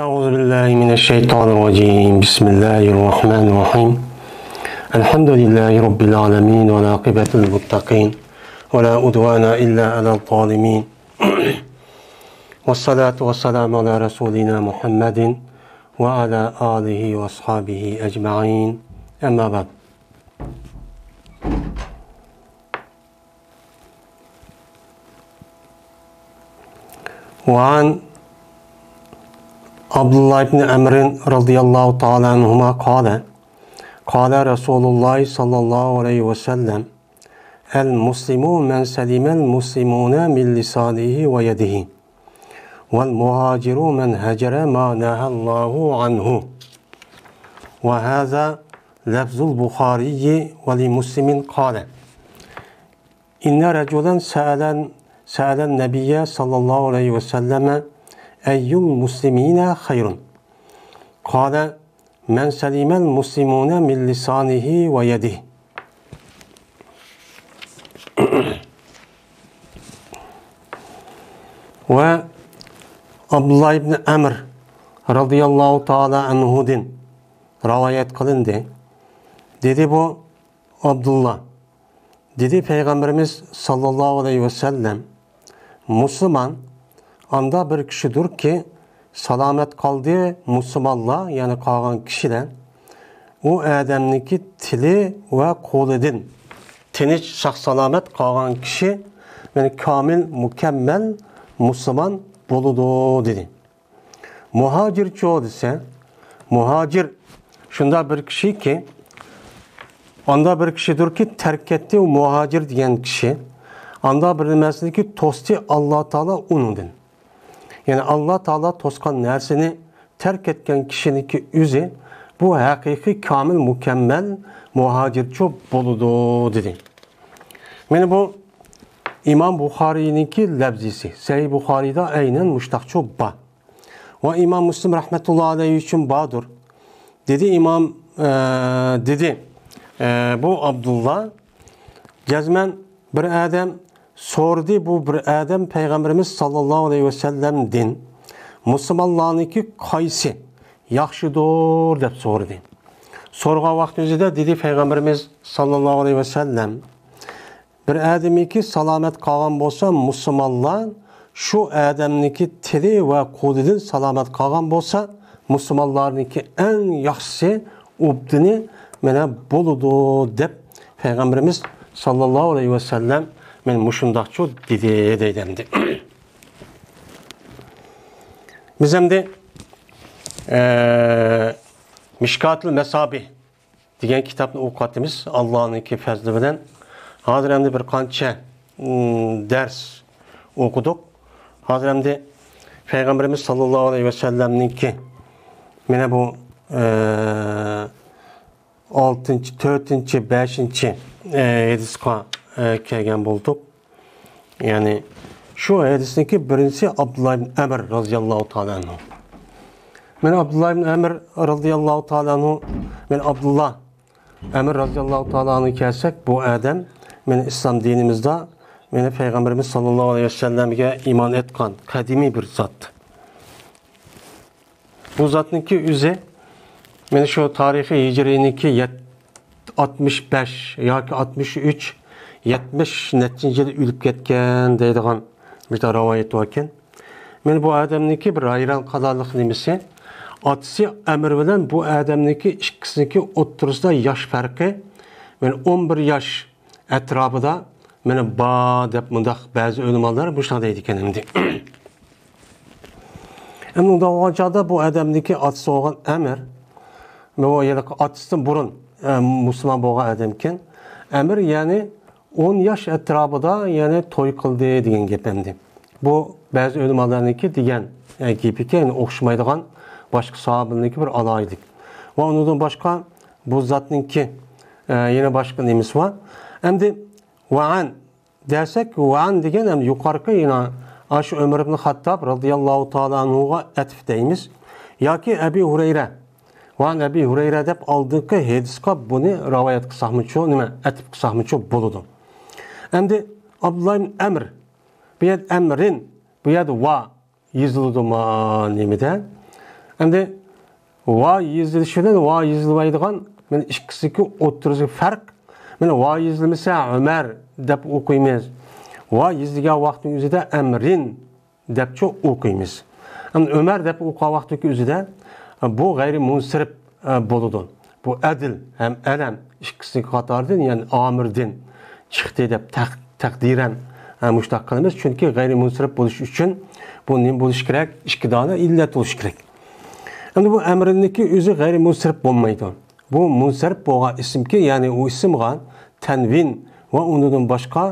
أعوذ بالله من الشيطان الرجيم بسم الله الرحمن الرحيم الحمد لله رب العالمين والعاقبة للمتقين ولا عدوان إلا على الظالمين والصلاة والسلام على رسولنا محمد وعلى آله وأصحابه أجمعين أما بعد وعن عبد الله بن عمرو رضي الله تعالى عنهما قال رسول الله صلى الله عليه وسلم المسلم من سلم المسلمون من لسانه ويده والمهاجر من هجر ما نهى الله عنه وهذا لفظ البخاري ولمسلم قال إن رجلا سأل النبي صلى الله عليه وسلم أي المسلمين خير قال من سلم المسلمون من لسانه ويده ve Abdullah ibn Amr radıyallahu ta'ala anhu'dan rivayet kılındı. Dedi bu Abdullah. Dedi Peygamberimiz sallallahu aleyhi ve sellem Müslüman anda bir kişidir ki salamet kaldığı Müslümanla yani kalan kişiden o adamniki tili ve koludun tinç sağ salamet kalan kişi yani kamil mükemmel Müslüman buludu dedi. Muhacir çoğu ise muhacir şunda bir kişi ki anda bir kişidir ki terk etti o muhacir diyen kişi anda bilmezdi ki tosti Allah Teala onundur. Yani Allah Teala toskan nersini terk etken kişinin yüzü bu hakiki kamil mükemmel muhacir çok buludu dedi. Yani bu İmam Bukhari'ninki levzisi. Sahih Bukhari'de aynen müştakçı ba. Ve İmam Müslim rahmetullahi aleyhi için badır. Dedi İmam bu Abdullah cezmen bir adam sordu bu bir adam Peygamberimiz sallallahu aleyhi ve sellem'din Müslümanlarınki kaysi yaxşıdır deb sordu. Sorğa vaxtında dedi Peygamberimiz sallallahu aleyhi ve sellem bir adamiki salamet qalğan bolsa Müslümanlar şu adamniki tili ve kodidin salamet qalğan bolsa Müslümanlarınki en yaxşısı ubdini mene buludu deb Peygamberimiz sallallahu aleyhi ve sellem men muşundaqçı dedi deydemdi. Biz hem de Mişkatul Mesabih degan kitapni o'qiyapmiz Allohning fazli bilan. Hozir ham bir qancha ders o'qidik. Hozir ham Peygamberimiz sallallohu alayhi ve sellem'ninki mana bu 6, 4, 5 hadisqa kelgan bo'ldik. Yani şu hadisdeki birincisi Abdullah ibn Amr radıyallahu ta'ala anhu. Ben Abdullah ibn Amr radıyallahu ta'ala anhu, ben Abdullah Amr radıyallahu ta'ala anhu kelsek bu adam men İslam dinimizde men Peygamberimiz sallallahu aleyhi ve sellem'e iman etkan kadimi bir zat. Bu zatınki yüzü men şu tarihi hicrininki 65 yoki 63 70 neticede ölüp ketken deydigan bir de rivayet var ekan. Men bu adamniki bir ayran qadarlıq nimisi atisi Amr bilan bu adamniki ikkisiniki o'ttirisida yosh farqi. Men 11 yosh atrofida meni ba deb mundaq ba'zi ulamolar bu shunday deydi ekan endi. Endi o'shada bu adamniki atisi bo'lgan Amr bu yerda atisidan burun musulmon bo'lgan adam ekan. Amr ya'ni 10 yaş etrafında yani toy kıldı degan gap endi. Bu bazı ulamolarniki degan gapga yani o'xshamaydigan boshqa sahobalarniki bir alaydik. Va undan boshqa bu zatninki yana boshqa nemiz bor. Endi va'an desak va'an degan ham yuqorqi yana Aşı Ömer ibn Hattab radıyallahu ta'ala anhuga atf deymiz. Yoki Abi Hurayra Van Abi Hurayra deb aldığıki hadisqa buni rivoyat qilsaqmichu nima atf qilsaqmichu bo'ladi. Endi Abdullah ibn Amr bu yer Amrin bu yer va yazıldı ma nimede. Endi va yezilishi bilan va yezilmaydigan mana ikkisiga o'rtasidagi farq. Mana va yezilmasa Umar deb o'qiymiz. Va yezilgan vaqtning o'zida amrin debchi o'qiymiz. Endi Umar deb o'qigan vaqtning o'zida bu g'ayri munsirib bo'ladi. Bu adil ham alam ikkisi qatordan, ya'ni amirdan chiqdi deb taqdiran mushtaq qilamiz. Chunki g'ayri munsirib bo'lish uchun bu nima bo'lish kerak? Ikki dona illat bo'lish kerak. Endi bu amrinniki o'zi g'ayri munsirib bo'lmaydi. Bu munsirib bo'lgan ismki, ya'ni u ismga tanvin va undan boshqa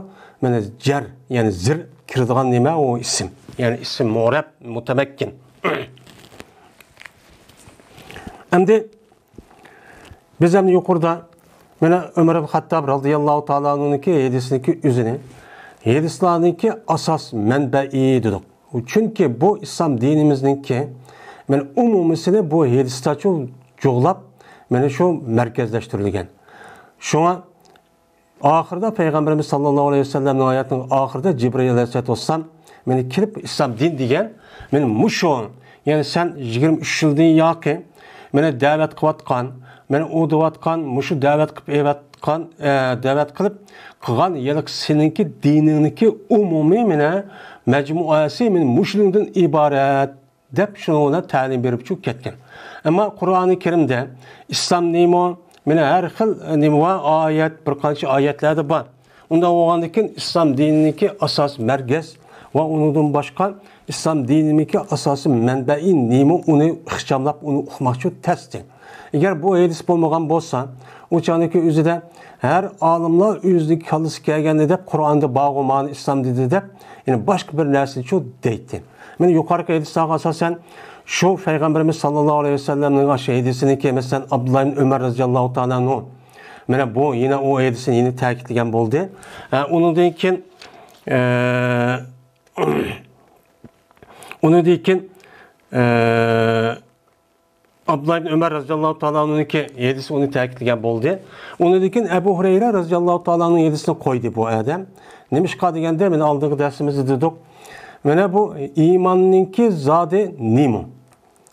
mana jar, ya'ni zir kiradigan nima o ism. Ya'ni ism mu'rab, mutamakkin. Endi biz ham yuqorida mana Umar ibn Xattob radhiyallohu ta'ala anhu'niki hadisniki o'zini hadislarniki asos manbai dedik. Chunki bu islom dinimizniki mana umumisini bu hadisda jo'g'lab mana shu markazlashtirilgan. Shunga oxirida payg'ambarimiz sollallohu alayhi vasallamning oyatining oxirida Jibril alayhissalom meni kelib islom din degan men musho, ya'ni sen 23 yildan yoki meni da'vat qilayotgan, meni o'dayotgan, mushu da'vat qilib qilgan yiliq seninki diningniki umumiy meni majmuasi men mushundan iborat deb shuni ta'lim berib ketgan. Ammo Qur'oni Karimda islom nima meni har xil nima oyat, bir qancha oyatlarda bor. Unda bo'lgandan islom dininiki asos markaz va undan boshqa islom dinimiki asosi manbai nima uni ixchamlab uni o'qimoqchi testi. Agar bu hadis bo'lmagan bo'lsa, o'chaniki o'zida har olimlar o'zining kallasi kelganda deb Qur'onda bag'omani islom dedi deb, ya'ni boshqa bir narsani shu deydi. Men yuqorgi hadislarga asosan shu payg'ambarimiz sollallohu alayhi vasallamning hadisini masalan Abdullah ibn Umar radhiyallohu ta'ala anhu mana bu yine o hadisini yine ta'kidlagan bo'ldi. Undan keyin Abdullah ibn Umar radhiyallohu ta'ala anhu'niki hadisi onu ta'kidlagan bo'ldi. Undan keyin Abu Hurayra radhiyallohu ta'ala anhu'ning hadisini qo'ydi bu odam. Nimishqa deganda men oldingi darsimizda dedik. Mana bu iymonningki zodi nima?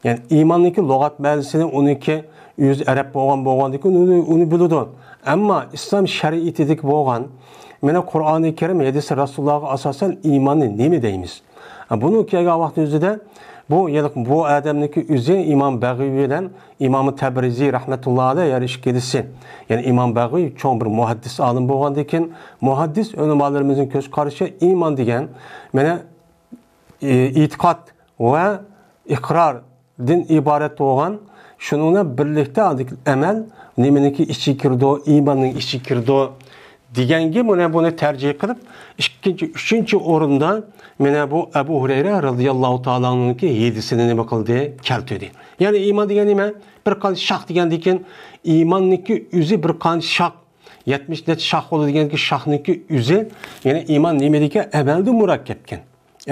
Yani iymonningki lug'at ma'nosini uniki o'zi arab bo'lgandan uni biladi. Ammo islom shariatidagi bo'lgan mana Qur'oni Karim hadisi Rasulullohga asosan iymonni nima deymiz? Buni kelgan vaqt o'zida bu adamniki o'zi İmam Bag'aviy bilan İmam Tabrizi rahmatullohi alayhi yarışkilisi. Yani İmam Bag'aviy cho'ng bir muhaddis olim bo'lgandan keyin muhaddis ulamolarimizning ko'z qarashi iymon degan mana e'tiqod va iqrordan iborat bo'lgan shuningla birlikda amal nimaniki ichi kirdi, iymonning ichi kirdi deganga buni tarjih qilib, ikkinchi, uchinchi o'rinda mana bu Abu Hurayra radhiyallohu ta'ala anhu'niki hadisini nima qildi? Keltirdi. Ya'ni iymon degan nima? Bir qancha shaq degandan keyin iymonniki o'zi bir qancha shaq 70 net shaq bo'ladiganki shaqniki o'zi, ya'ni iymon nima degan amalda murakkabkan.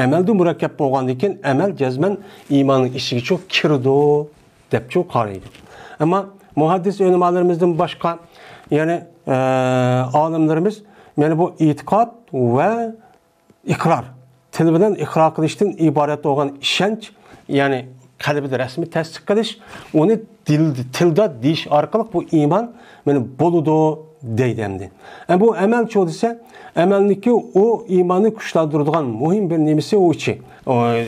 Amalda murakkab bo'lgandan keyin amal jazman iymonning ichiga cho'p kirdi deb qaraydi. Ammo muhaddis ulamolarimizdan boshqa ya'ni olimlarimiz mana bu e'tiqod va iqror, til bilan iqror qilishdan iborat bo'lgan ishonch, ya'ni qalbida rasmiy tasdiq qilish, uni tilda deyish orqali bu iymon mana bo'ladi deydi endi. Bu amal cho desa, amalniki o iymonni kuchlantiradigan muhim bir nimasi o ichi,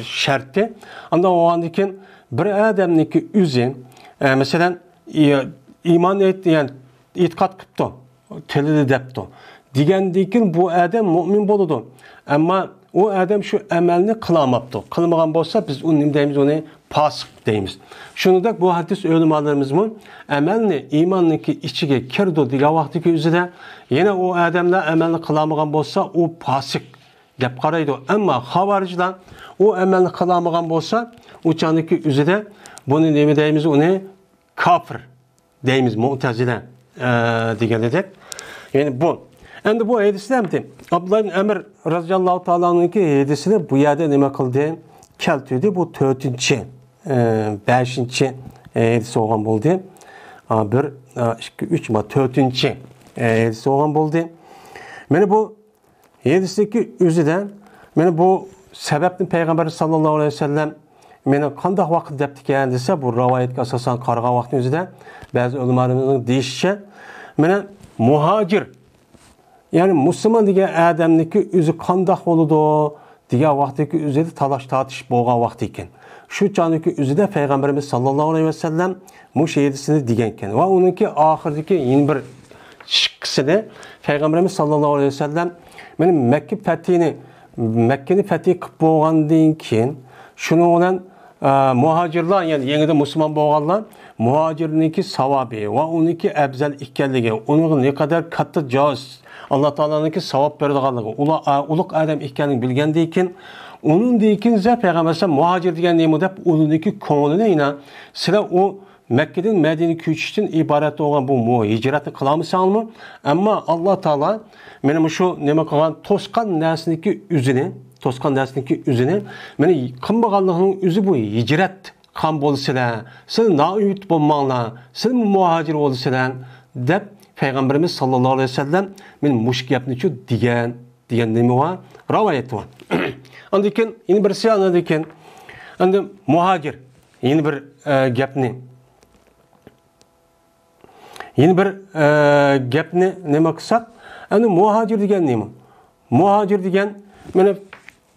sharti. Undan o'g'andan keyin bir odamniki o'zi masalan iymon etdi, ya'ni e'tiqod qilibdi, tilida debdi. Degandan keyin bu odam mu'min bo'ladi. Ammo o odam shu amalni qilmabdi. Qilmagan bo'lsa biz uni nima deymiz? Uni fosiq deymiz. Shuningdek bu hadis ulamolarimiz amalni iymonniki ichiga kirdi degan vaqtdagi o'zida yana o odamlar amalni qilmagan bo'lsa u fosiq deb qaraydi. Ammo xavorijlar o amalni qilmagan bo'lsa o'chaniki o'zida buni nima deymiz? Uni kofir deymiz, Mu'tazila deganidek. Yani bu. Endi bu hadislarda Abdullah ibn Amr radhiyallohu ta'ala anhu'niki hadisini bu yerda nima qildi? Keltirdi. Bu 4-chi, 5-chi hadis bo'lgan bo'ldi. 1, 2, 3, 4-chi hadis bo'lgan bo'ldi. Mana bu hadisdagi o'zidan mana bu sababni payg'ambar sallallohu alayhi vasallam meni qanday vaqt debdi ekan desa, bu rivoyatga asosan qaragan vaqtning o'zida ba'zi ulamolarning deyishicha, mana muhojir, ya'ni musulmon degan odamniki o'zi qanday bo'ladi degan vaqtdagi o'zida talash tortish bo'lgan vaqt ekan. Shu chog'dagi o'zida payg'ambarimiz sollallohu alayhi vasallam mushayidisini degan ekan va uningki oxirdagi yana bir chiqqisini payg'ambarimiz sollallohu alayhi vasallam mana Makkani fath qilib bo'lgandan keyin shuning bilan muhojirlar, ya'ni yangidan musulmon bo'lganlar muhojirniki savobi va uniki afzal ekanligi, uning ne qadar katta joz Alloh taoloninki savob beradiganligi, ulug' odam ekanligini bilgandan keyin uningdan keyin payg'ambar muhojir degan nima deb uningki ko'nglini yana sizlar u Mekke'den Medine'ye ko'chishdan iborat bo'lgan bu hijratni qilamisanmi? Ammo Alloh taolo meni shu nima qilgan to'sqan narsaniki o'zini meni qilmaganligining o'zi bu hijrat qilgan bo'lsalar, siz noumid bo'lmanglar, siz muhojir bo'lsanglar deb payg'ambarimiz sollallohu alayhi vasallam men mush gapni-chu degan nima va rivoyat bor. Ondan keyin yana birisi andan keyin endi muhojir yana bir gapni nima qilsak, endi muhojir degan nima? Muhojir degan mana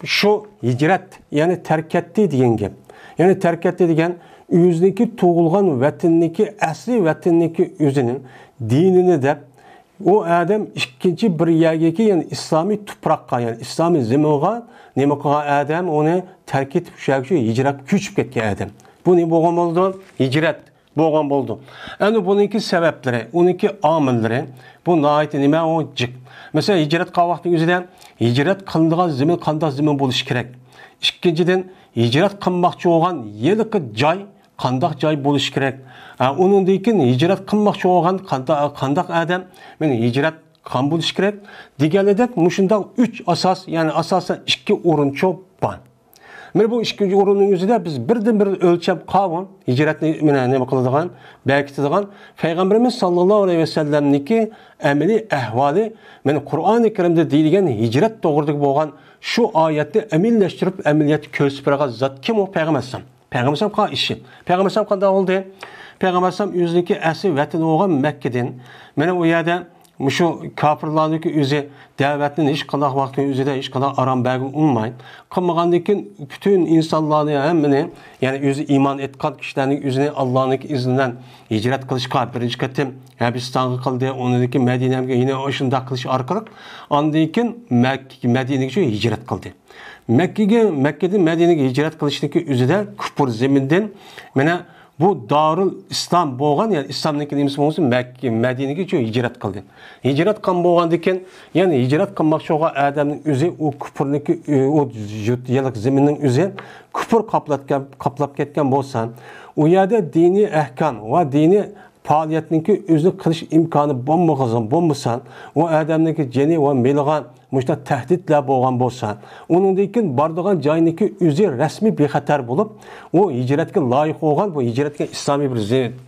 shu hijrat, ya'ni tark etdi degan gap. Ya'ni tark etdi degan o'ziniki tug'ilgan vatanniki, asli vatanniki o'zining dinini deb o adam ikkinchi bir yerga, ya'ni islomiy tuproqqa, ya'ni islomiy zaminga nima qilgan adam uni tark etib shu hijrat ko'chib ketgan adam. Bu ne bo'lgan bo'ldi? Hijrat bo'lgan bo'ldi. Endi buningki sabablari, uningki omillari bu nihoyat nima o jiq. Mesela hijrat qilgan vaqtning o'zida hijrat qilinadigan zamin qanday zamin bo'lishi kerak? Ikkinchidan hijrat qilmoqchi bo'lgan yerlik joy qanday joy bo'lishi kerak? Uningdan keyin hijrat qilmoqchi bo'lgan qanday odam meni hijrat qilgan bo'lishi kerak deganidek mushundoq 3 asos, ya'ni asosan 2 o'rinchi bor. Mana bu ikkinchi o'rinning o'zida biz birdan-bir o'lchab qolgan hijratni nima qiladigan, bekitadigan payg'ambarimiz sollallohu alayhi vasallamniki amaliy ahvoli, mana Qur'oni Karimda deyilgan hijrat to'g'ridagi bo'lgan shu oyatni amillashtirib, amaliyotga ko'rsatib bergan zot kim o? Payg'ambar. Payg'ambar qilgan ishi. Payg'ambar qanday bo'ldi? Payg'ambar o'ziniki asli vatani bo'lgan Makkadan mana u yerda şu kafirlarniki o'zi da'vatni hech qanday vaqtning o'zida hech qanday aram bag'in unmaydi. Qilmagandan bütün insonlarni hammani, ya'ni o'zi iymon etgan kishilarning o'zini Allohning iznidan hijrat qilishga birinchi qatim Habistonga qildi, uniki Madinaga yana o'shunda qilish orqali ondan keyin Madinaga hijrat qildi. Makkadan Madinaga hijrat qilishniki o'zida kufr zamindan mana bu Darul İslam bo'lgan, ya'ni islomniki nimasi bo'lsa Madinaga hijrat qildi. Hijrat qilgan bo'lgandan keyin, ya'ni hijrat qilmoqchi bo'lgan odamning o'zi u kufrniki o yillik zaminning o'zi kufr qoplab ketgan bo'lsa, u yerda diniy ahkam va diniy faoliyatniki o'zini qilish imkoni bo'lmasa, u odamniki jini va meliga mushta tahdidlar bo'lgan bo'lsa, uningdan keyin boradigan joyniki o'zi rasmiy bexatar bo'lib, u hijratga loyiq bo'lgan, bu hijratga islomiy bir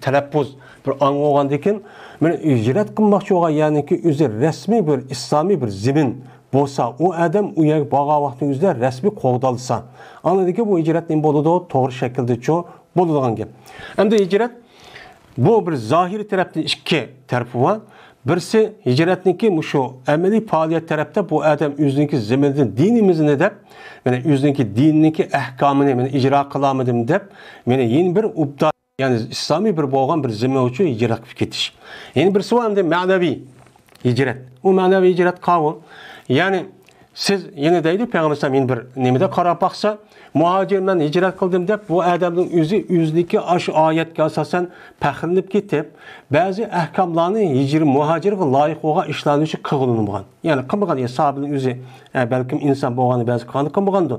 talaffuz bir ang bo'lgandan keyin mana hijrat qilmoqchi bo'lgan, ya'niki o'zi rasmiy bir islomiy bir zamin bo'lsa, u odam u yerga borgan vaqtning o'zida rasmiy qo'g'dalsa, anladiki bu hijrat nima bo'ladi? To'g'ri shaklda bo'ladigan gap. Endi hijrat bu bir zohiriy tarafdan ikki tarafi var. Birisi hicretniki şu ameliy faaliyet tarafta bu adam o'ziniki zamindan dinimizni deb, mana o'ziniki diniki ahkomini men ijro qilamadim deb, meni yeni bir ubda, ya'ni islomiy bir bo'lgan bir zamin uchun hijrat qilib ketish. Yeni birisi var ham ma'naviy hijrat. U ma'naviy hijrat qavun. Ya'ni siz yine deydi Peygamber men bir nimada qarab baqsa, muhojirman hijrat qildim deb bu odamning o'ziniki ash oyatga asosan faxrlanib ketib, ba'zi ahkomlarni muhojirga loyiq bo'lgan ishlarni uchun qilgan. Ya'ni qilmagan sahobaning o'zi balkim inson bo'lgani ba'zi qilmagandir.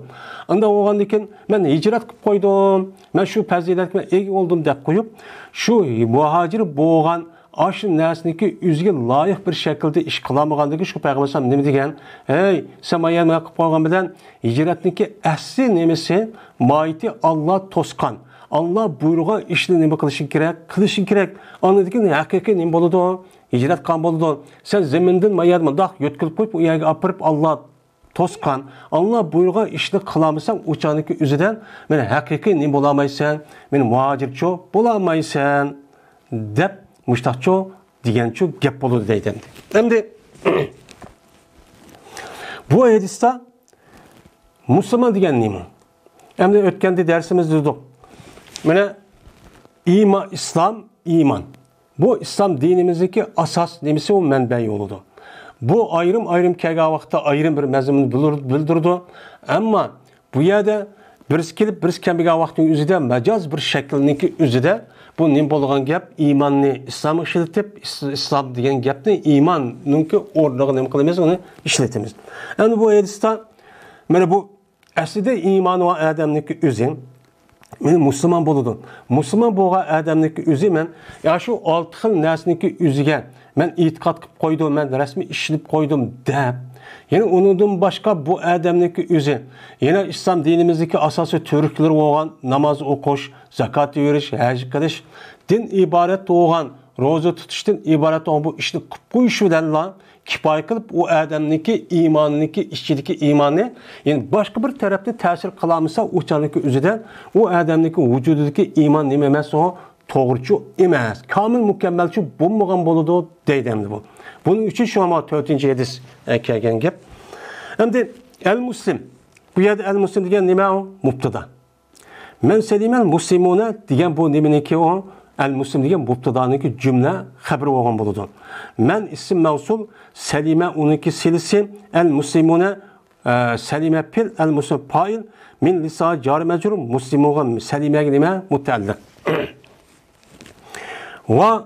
Unda bo'lgandan keyin men hijrat qilib qo'ydim, men shu fazilatga ega bo'ldim deb qo'yib, shu muhojir bo'lgan aşı nəsniki üzgə layiq bir şəkildə iş qılamağandakı şu Peyğəmbər nima degan? Hey, sen ayağına qılıb qoyğan bilan hicratniki əsli nemisi maiti Allah tosqan. Allah buyurğan işni nima qilishing kerak? Anladiki haqiqiy nima bo'ladi? Hicrat qan bo'ladi. Sen zamindan mayarmandaq yo'tkilib qo'yib, u yerga apirib Allah toskan, Allah buyurgan işni kılamısan uçanıki üzüden, meni hakiki ne bulamaysan, meni muhacirço bulamaysan, dep müştahço digenço gep bolu deyden. Şimdi bu hadiste Müslüman diyen neymi? Hem de ötkende dersimizde dedik. Mene İslam, iman. Bu İslam dinimizdeki asas nemisi o menbe yoludur. Bu ayrım kelgan vaqtda ayrım bir mazmun bildirdi. Ama bu yerde birisi kelib birisi kelmagan vaqtning o'zida majoz bir shaklniki o'zida bu nim bo'lgan gap iymonni islom ishlatib islom degan gapni iymonninki o'rniga nima qilamiz uni ishlatamiz. Endi bu hadisda mana bu aslida iymon va odamniki o'zi men musulmon bo'ldim. Musulmon bo'lgan odamniki o'zi men ya shu 6 xil narsaniki o'ziga men e'tiqod qilib qo'ydim, men rasmiy ishilib qo'ydim deb. Yani onundan başka bu adamniki o'zi. Yine İslam dinimizdeki asası törükler olan namaz okuş, zakat veriş, haj qilish, din ibaret olan, roza tutuşdan ibaret olan bu işni qilib qo'yish bilan kifoya qilib o adamniki iymonniki ichidagi iymonni, yani başka bir tarafda ta'sir qilamasa o'chaniki o'zida o adamniki vujudidagi iymon nima emas, o to'g'richi emas, komil mukammalchi bo'lmagan bo'ladi deydi bu. Bunun için şu an 4. hadis kelgan gap. Endi el-muslim. Bu yerda el-muslim degan nima o? Mubtada. Men seliman muslimuna degan bu nimaniki o? El-muslim degan mubtadaniki jumla xabar bo'lgan bo'ladi. Men ism mavsul salima uniki silisi el-muslimuna salima fil el-muslim fa'il min lisa jar majrur muslimuga salimaga nima mutaalliq. Va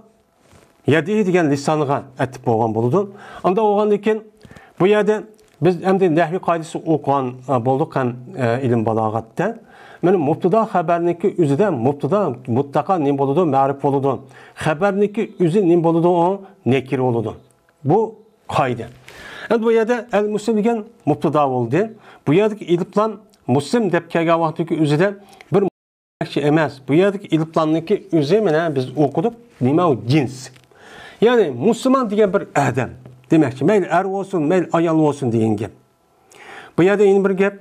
yadihi degan lisonga atib bo'lgan bo'ladi. Unda bo'lgandan keyin bu yerda biz endi nahviy qoidasi o'qigan bo'ldik ham ilm balog'atda. Mana mubtada xabarniki o'zida mubtada mutlaqo nima bo'ladi? Ma'rif bo'ladi. Xabarniki o'zi nima bo'ladi? O nekir bo'ladi. Bu qoida. Endi bu yerda al-muslim degan mubtada bo'ldi. Bu yerdagi iliblan muslim deb kelgan vaqtdagi o'zida bir emas. Bu yerdagi iliblaniki o'zi mana biz o'qidik. Nima u cins. Yani Müslüman diyen bir adam. Demek ki meyl er olsun, meyl ayal olsun diyen gap. Bu yerde yeni bir gap.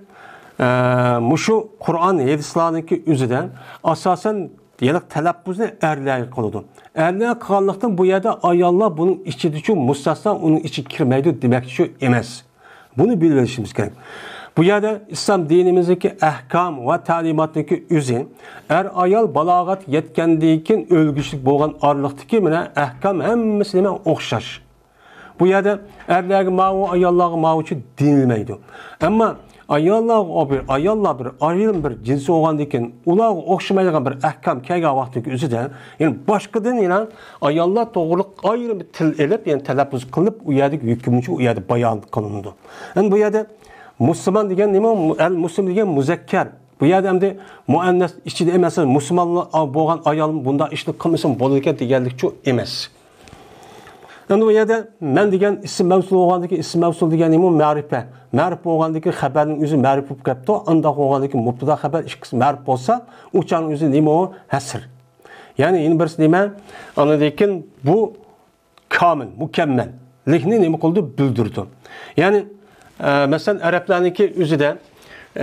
Muşu Kur'an hadislarındaki üzüden asasen yelik telaffuzni erliğe kılıdı. Erliğe kıldıktan bu yerde ayallar bunun içi mustasna onun içi kirmeydi demek ki şu emez. Bunu bilmemiz gerek. Bu yerde İslam dinimizdeki ahkam ve talimatındaki üzün ayal balağat yetkendiyken ölgüçlük boğan arlıktaki mine ahkam hemmesine okşaş. Bu yerde erlerge mavu ayallarga mavu için dinilmeydi. Ama ayallar bir ayrım bir cinsi oğandayken ular okşamayacak bir ahkam kelgan vaqtdagi o'zida yani başkadan yine ayallar doğruluk ayrı bir til elip yani telaffuz kılıp u yerdagi hükümçü u yerde bayan kılındı. Yani bu yerde Müslüman degan nima? El-muslim degan muzakkar. Bu yerda endi muannas ichida emas, musulmonlar bo'lgan ayol bunda ishni qilmasin bo'ladi ekan deganlikchi emas. Endi bu yerda men degan ism mavsul bo'lgandiki, ism mavsul degan nima? Ma'rifa. Ma'rif bo'lgandiki xabarning o'zi ma'rif bo'lib ketdi. Unda bo'lgandiki mubtada xabar ikkisi ma'rif bo'lsa, o'chaning o'zi nima o? Hasr. Ya'ni endi birisi nima? Anadekin bu komil, mukammallikni nima qildi? Bildirdi. Ya'ni mesela Araplarınki özüde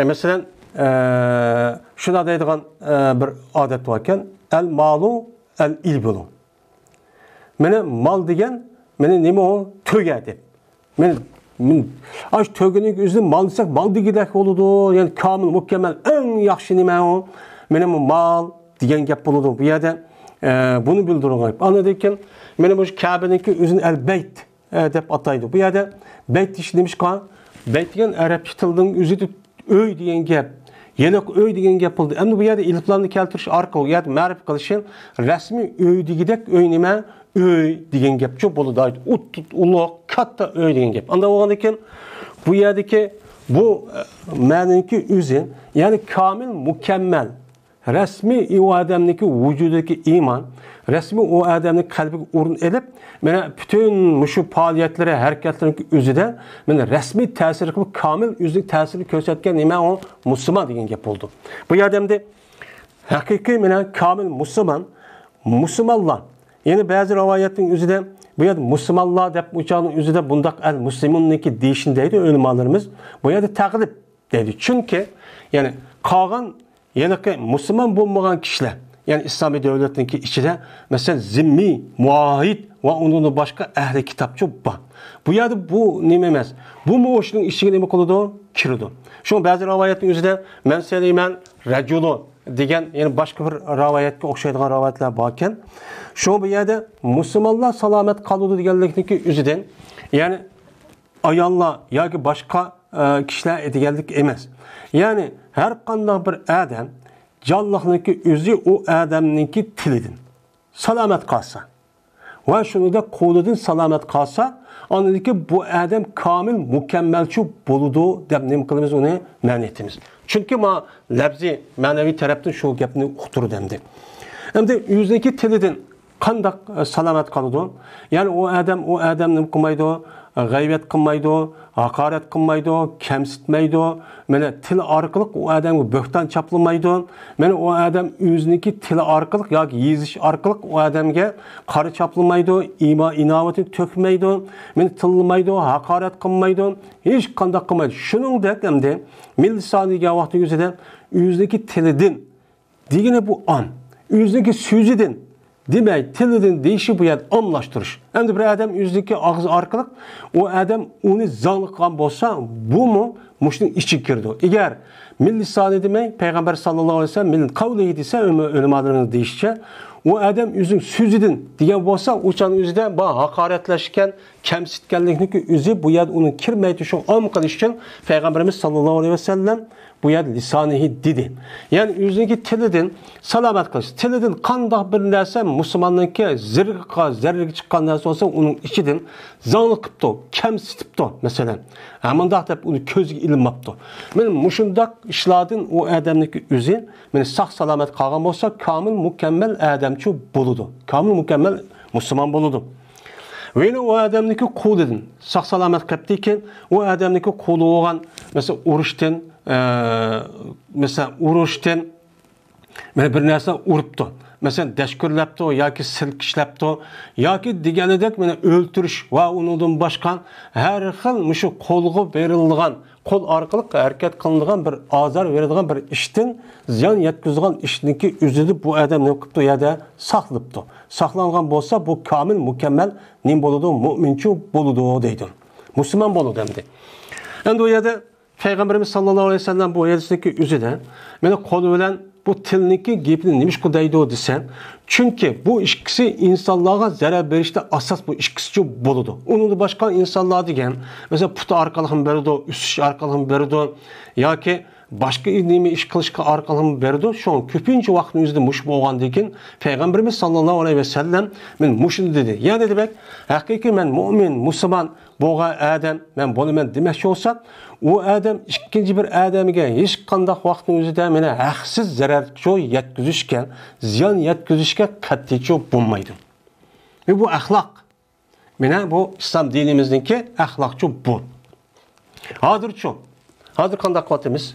mesela şuna deydiğen bir adet varken el malu el ilbulu. Mene mal degen mene nima o töge deb. Men aş tögening özü mal desak mal degidek boludu. Yani kamil mukammal en yaxshi nima o? Mene mal degan gap boludu. Bu yerda bunu bildirgan. Anladıyken mene bu Kabe'ninki özün el beyt deb ataydı. Bu yerda beyt iş demiş kan Beyt degan Arapça tilning o'zida öy degan gap, yelik öy degan gap bo'ldi. Endi bu yerda iliflarni keltirish orqali yerda ma'rif qilishim rasmiy öy degidek öy nima? Öy degan gapcha bo'ladi. Ulug' katta öy degan gap. Unda bo'lgandan keyin bu yerdagi bu ma'niki o'zi, ya'ni komil, mukammal, rasmiy o odamniki vujudidagi iymon, rasmiy o odamning qalbiga o'rin elib mana bütün şu faaliyetlere, hareketlerin özüde mana rasmiy ta'sir qilib komil o'zining ta'sirini ko'rsatgan nima o musulmon degan gap bo'ldi. Bu yerda haqiqiy mana komil musulmonlar. Yani bazı rivayetlerin özüde bu yerda musulmonlar deb o'chani o'zida bundaq al muslimunniki deyishin deydi ulamolarimiz. Bu yerda taqlib deydi. Chunki ya'ni qolgan yana musulmon bo'lmagan kishilar, ya'ni islomiy davlatniki ichida masalan zimmiy, muahid va undan boshqa ahli kitobchi bor. Bu yerda bu nima emas. Bu o'shining ishiga nima qiladi? Kiradi. Shu ba'zi rivoyatning o'zida men saylayman rajulu degan, ya'ni boshqa bir rivoyatga o'xshaydigan rivoyatlar bor ekan. Shu bu yerda musulmonlar salomat qoladi deganlikniki o'zidan, ya'ni ayollar yoki boshqa kishilar deganlik emas. Ya'ni har qanday bir odam jonliqniki o'zi u odamniki tilidan salomat qolsa va shunida qo'lidan salomat qolsa, onadiki bu odam komil, mukammalchi bo'ladi deb nima qilamiz, uni ma'no etamiz. Chunki ma labzi ma'naviy tarafdan shu gapni uqtirdi endi. Endi o'ziniki tilidan qanday salomat qoladi? Ya'ni u odam nima qilmaydi? G'aybat qilmaydi, haqorat qilmaydi, kamsitmaydi. Mana til orqali u odamga bo'xton chaplamaydi. Mana u odam o'ziniki til orqali yoki yezish orqali u odamga qora chaplamaydi, inovatini to'kmaydi, meni tilmaydi, haqorat qilmaydi, hech qanday qilmaydi. Shuningdek hamda millisoniga vaqti o'zida o'ziniki tilidan degani bu on, o'ziniki so'zidan demek tilidan deyişi bu yer omlashtirish. Endi bir adam o'ziniki og'zi orqali o adam uni zonni qilgan bo'lsa, bu mu mushning ichiga kirdi. Agar millisoni demay payg'ambar sallallohu alayhi vasallam min qavlihi desa, ulamolarimiz deyishicha, o adam o'zining so'zidan degan bo'lsa, o'chan o'zida bu haqoratlashgan, kamsitganlikniki o'zi bu yer uni kirmaydi, shu om qilish uchun payg'ambarimiz sallallohu alayhi vasallam bu yer lisanihi dedi. Yani o'ziniki tilidan salomat qilish. Tilidan qanday bir narsa musulmonniki zararga chiqqan narsa bo'lsa, uning ichidan zonni qilibdi, kamsitibdi masalan. Hamandaq deb uni ko'zga ilmabdi. Men mushundaq ishlardan u odamniki o'zi meni sog' salomat qolgan bo'lsa, komil, mukammal odamchi bo'ladi. Komil, mukammal musulmon bo'ladi. Ve o adamniki qo'lidan sog' salomat qilibdiki, u odamniki qo'li bo'lgan, masalan, urushdan mana bir narsa uribdi. Masalan, dashkurlabdi yoki silkishlabdi yoki deganidek mana o'ltirish va undan boshqa har xil mushu qo'lga berilgan, qo'l orqali harakat qilinadigan bir azor beradigan bir ishdan ziyon yetkazadigan ishniki o'zida bu odam nima qilibdi, yerda saqlabdi. Saqlangan bo'lsa, bu komil, mukammal nim bo'ladi, mu'minchi bo'ladi deydi. Musulmon bo'ladi endi. Endi u yerda Peygamberimiz sallallahu aleyhi ve sellem bu hadisdeki üzüde meni qo'li bilan bu tilniki gapini nimish qildaydi desen, çünkü bu ikkisi insonlarga zarar berishda asos bu ikkisi bo'ladi. Undan boshqa insonlar degan, mesela put orqali ham beradi, usish orqali ham beradi yoki boshqa nima ish qilishga orqali ham beradi. Shu ko'pincha vaqtning o'zida mush bo'lgandan keyin Peygamberimiz sallallohu alayhi vasallam men mushuni dedi. Ya'ni demak, haqiqiy men mu'min, musulmon bo'lgan odam men bo'laman demoqchi bo'lsa, u odam ikkinchi bir odamga hech qanday vaqtning o'zida meni haqsiz zarar yetkazishga, ziyon yetkazishga qat'iy bo'lmaydi. Ve bu axloq. Mena bu islom dinimizningki axloqchi bu. Hozir qanday qilyapmiz?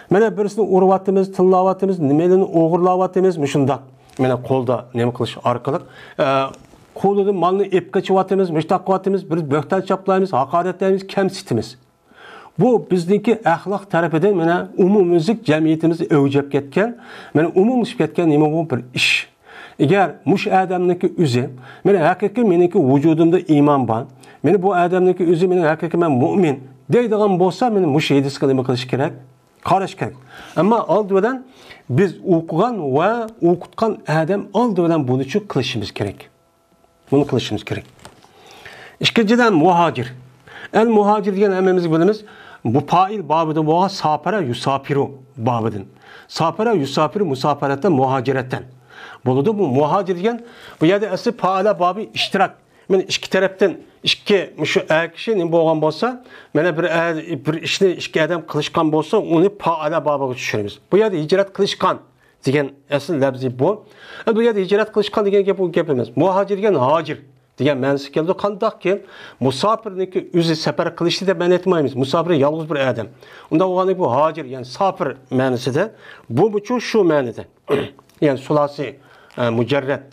Mana birisini urayapmiz, tillayapmiz, nimalarni o'g'irlayapmiz, shundoq. Mana qo'lda nima qilish orqali qo'lidan molni ep qo'yapmiz, mushtaq qilyapmiz, bir bo'xton chaplaymiz, haqoratlaymiz, kamsitamiz. Bu bizniki axloq tarafidan mana umumiylik jamiyatimizni o'jab ketgan, mana umumlashib ketgan nima bu bir ish. Agar mush odamniki o'zi, mana haqiqiy meniki vujudimda iymon bor, meni bu odamniki o'zi meni haqiqiy men mu'min deydigan bo'lsa, meni mush hadisga nima qilish kerak? Qarash kerak. Ammo oldidan biz o'qigan va o'qitgan odam oldidan buni qilishimiz kerak. Bunu qilishimiz kerak. İkinchidan muhojir. El muhojir degan hammamiz bilamiz. Bu fa'il babida bo'lgan safara yusafiru babidan. Safara yusafiru musafaratdan muhojiratdan. Bo'ladi bu muhojir degan bu yerda asli fa'ala babi ishtirok. Men ikki tarafdan ikki shu kishi nima bo'lgan bo'lsa, mana bir ishni ikki odam qilishgan bo'lsa, uni fa'ala babiga tushiramiz. Bu yerda hijrat qilishgan degan asl lafzi bu. Bu yerda hijrat qilishgan degan gap bu gap emas. Muhojir degan hojir degan ma'nosi keldi. Qandaqki musafirniki o'zi safar qilishni deb ma'no etmaymiz. Musafir yolg'iz bir odam. Unda bo'lganda bu hojir, ya'ni safir ma'nosida, bu uchun shu ma'noda. Ya'ni sulasi mujarrad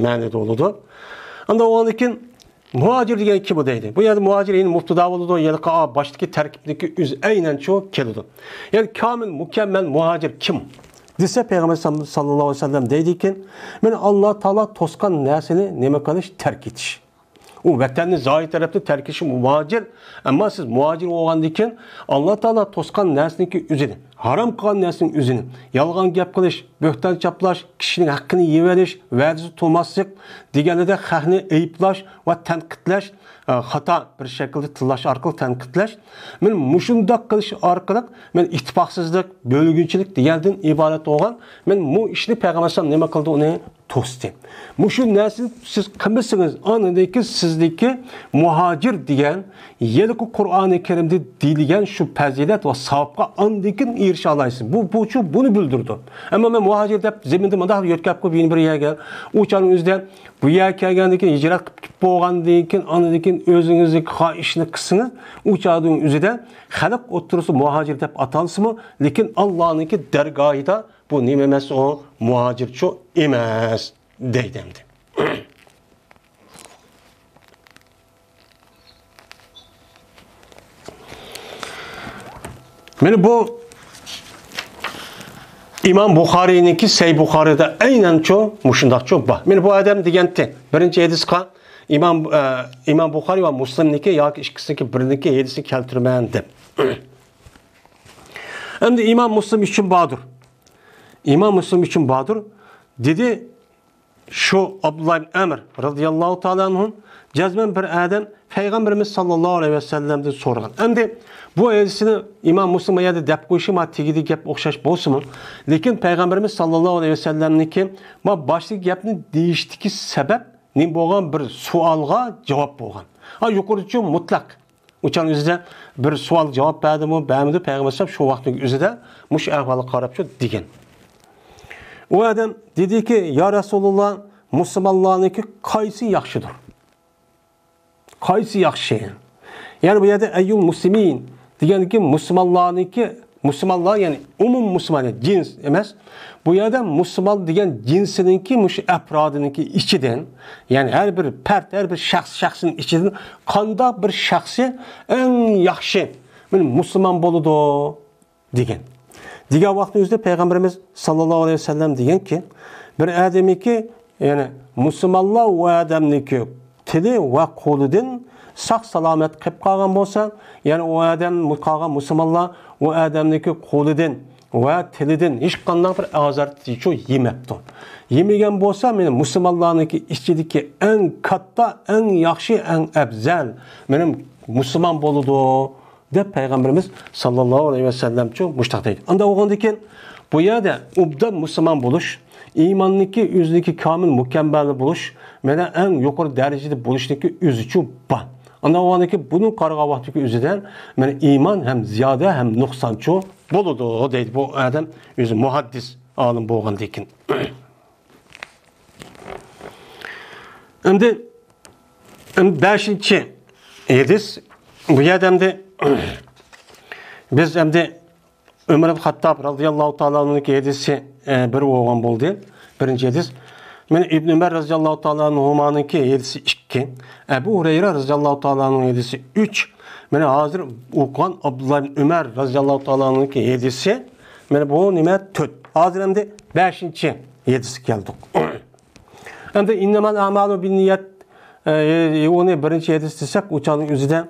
ma'noda bo'ladi. Anda oğlan için muhacir degan kim bu deydi. Bu yerde muhacir yine mubtada bo'ladi, yani baştaki terkipdeki üz aynen çok keladi. Yani kamil, mükemmel muhacir kim? Dese Peygamber sallallahu aleyhi ve sellem deydi ki, men Allah Taala toskan nersini neme kılış terk etiş. O vatanni zoyi tarafta terk etiş muhacir. Ama siz muhacir olgandiken Allah Taala toskan nersiniki üzini, haram kılgan nersinin üzini, yalgan gap kılış, böhtan çaplaş, kişinin hakkını yiveriş, va'dasi tutmaslık, deganida haqni ayıplaş ve tenkitlaş, hata bir şekilde tillaş arkalı tenkitlaş. Men mushundoq qilish orqali men ittifoqsizlik, bölgünçilik degandan iborat olgan. Men bu ishni Payg'ambar sallam nima qildi, uni to'sdi. Mushu narsani siz qilmasangiz, anadaki sizdeki muhacir degan yelki Qur'oni Karimda deyilgan shu fazilat va savobga andikin erisha olaysiz. Bunu bildirdi. Ama men muhacir deb zeminda mundaq yo'tkab qo'yib bir yerga, o'chaning o'zida bu yerga kelgandan keyin hijrat qilib bo'lgandan keyin anadikin o'zingizni xohishni qilsangiz, o'chaning o'zida xalq o'tirsa muhacir deb atalsimi, lekin Allohningki dargohida bu nima emas, o muhacirchi emas deydi. Meni bu İmam Buxariyninki Sahih Buxariyda aynan çok mushundaq çok bor. Meni bu adam deganda birinchi hadisqa İmam Buxariy va Muslimniki yoki ikkisiniki biriniki hadisni keltirman deb. Endi İmam Muslim uchun bordir. İmam Müslim için Badur dedi şu Abdullah ibn Amr radıyallahu ta'ala anh'un cezmen bir adam Peygamberimiz sallallahu aleyhi ve sellem'den sorgan. Endi bu hadisini İmam Müslim'e ya da dep koyuşu ma tegidi gap okşaş bolsunmu? Lekin Peygamberimiz sallallahu aleyhi ve sellem'niki ma başlık gapni deyishdiki sebep ne bolgan bir sualga cevap bolgan. Ha yuqorichi mutlak. Uçan üzerinde bir sual cevap berdimi, beğenmedi Peygamber sallam şu vaktin üzerinde muş ahvalı qarabçı degen. O adam dedi ki, ya Resulullah, Müslümanlarınki qaysı yaxşıdır? Qaysı yaxşı? Yani bu yerde eyyul muslimin degen ki Müslümanlar yani umum Müslüman yani cins emas. Bu yerde Müslüman degen cinsininki muş afradiniki içinden yani her bir pert, her bir şahsın içinden qanda bir şahsi en yaxşı Müslüman boludu degen. Diğer vaktimizde Peygamberimiz sallallahu aleyhi ve sellem diyen ki bir adamiki yani Müslümanlar ve adamniki tili ve koludan sağ salamet kıp kalgan bolsa yani o adam kalgan Müslümanlar ve adamniki koludan ve tilidan hiç qanday bir azartıcı yemepti. Yemegen bolsa benim Müslümanlarniki içideki en katta, en yaxşı, en afzal benim Müslüman boludu. De Peygamberimiz sallallahu aleyhi ve sellem çok müştaktaydı. Anda oğandaki bu yerde obdan Müslüman buluş, imanlıki, yüzdeki kamil mükemmel buluş, mene en yukarı derecede buluştaki yüzücü ban. Anda oğandaki bunun karga vaktiki yüzüden mene iman hem ziyade hem noksançı buludu. O deydi bu adam yüzü muhaddis alım bu oğandaki. Şimdi 5. hadis bu adamda biz hem Ömer ibn Hattab radıyallahu ta'ala'nın hadisi bir oğlan buldu. Birinci hadis. Men İbn Ömer radıyallahu ta'ala'nın hadisi 2. Ebu Hureyre radıyallahu ta'ala'nın hadisi 3. Men hazır okuyan Abdullah ibn Ömer radıyallahu ta'ala'nın hadisi. Men bu nime 4. Hazır hem de 5. hadisi geldik. Hem de innemal amalu bin niyet onu birinci hadis desek uçanın yüzüden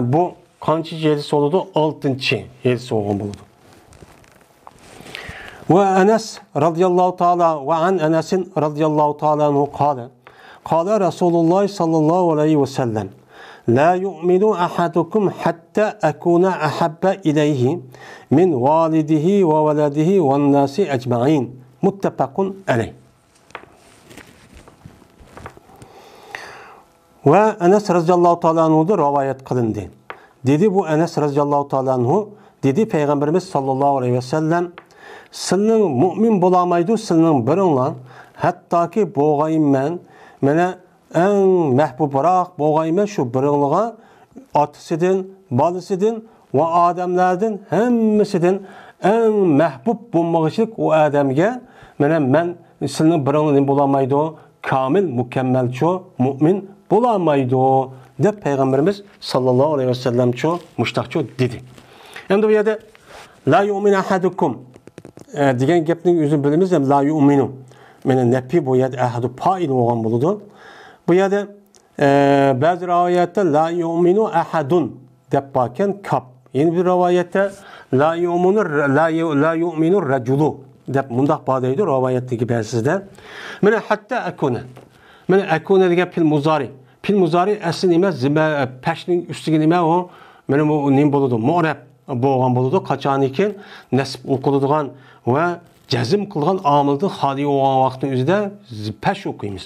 bu kaçıncı hadis oldu? 6. hadis oldu. Ve Enes radıyallahu ta'ala ve an Enes'in radıyallahu ta'ala anhu kâle Resulullah sallallahu aleyhi ve sellem la yu'minu ahadukum hatta akuna ahabba ileyhi min validihi ve veledihi ve nasi ecma'in muttefakun aleyh. Ve Enes radıyallahu ta'ala anhu'da rivayet kılındı. Dedi bu Enes radıyallahu ta'ala anhu, dedi Peygamberimiz sallallahu aleyhi ve sellem, senin mümin bulamaydı, senin birinle, hatta ki boğayım ben, mene en mehbubrak boğayım ben şu birinliğe, atısıdın, balısıdın ve adamlardan, hemmisinden en mehbub bulmak için o adamge, mene ben senin birinle bulamaydı, kamil, mükemmel ço mümin bulamaydı de Peygamberimiz sallallahu aleyhi ve sellem ço muştaqço dedi. Hem de bu yerde la yu'min ahadukum degan gapning o'zi bilamiz ham la yu'minu. Mana nafi bu yerda ahadu fa'il bo'lgan bo'ladi. Bu yerda ba'zi rivoyatda la yu'minu ahadun deb bo'lgan kap. Yeni bir rivoyatda la yu'minu rajulu deb mundaq bo'laydi rivoyatdagi ba'zida. Mana hatta akuna. Mana akuna degan fil muzari. Fil muzari asli nima? Pashning ustiga nima u? Mana bu nim bo'ladi? Mu'rab bo'lgan bo'ladi. Qachoniki nasb o'qiladigan va jazm qilgan omilni xoli bo'lgan vaqtning o'zida pash o'qiymiz.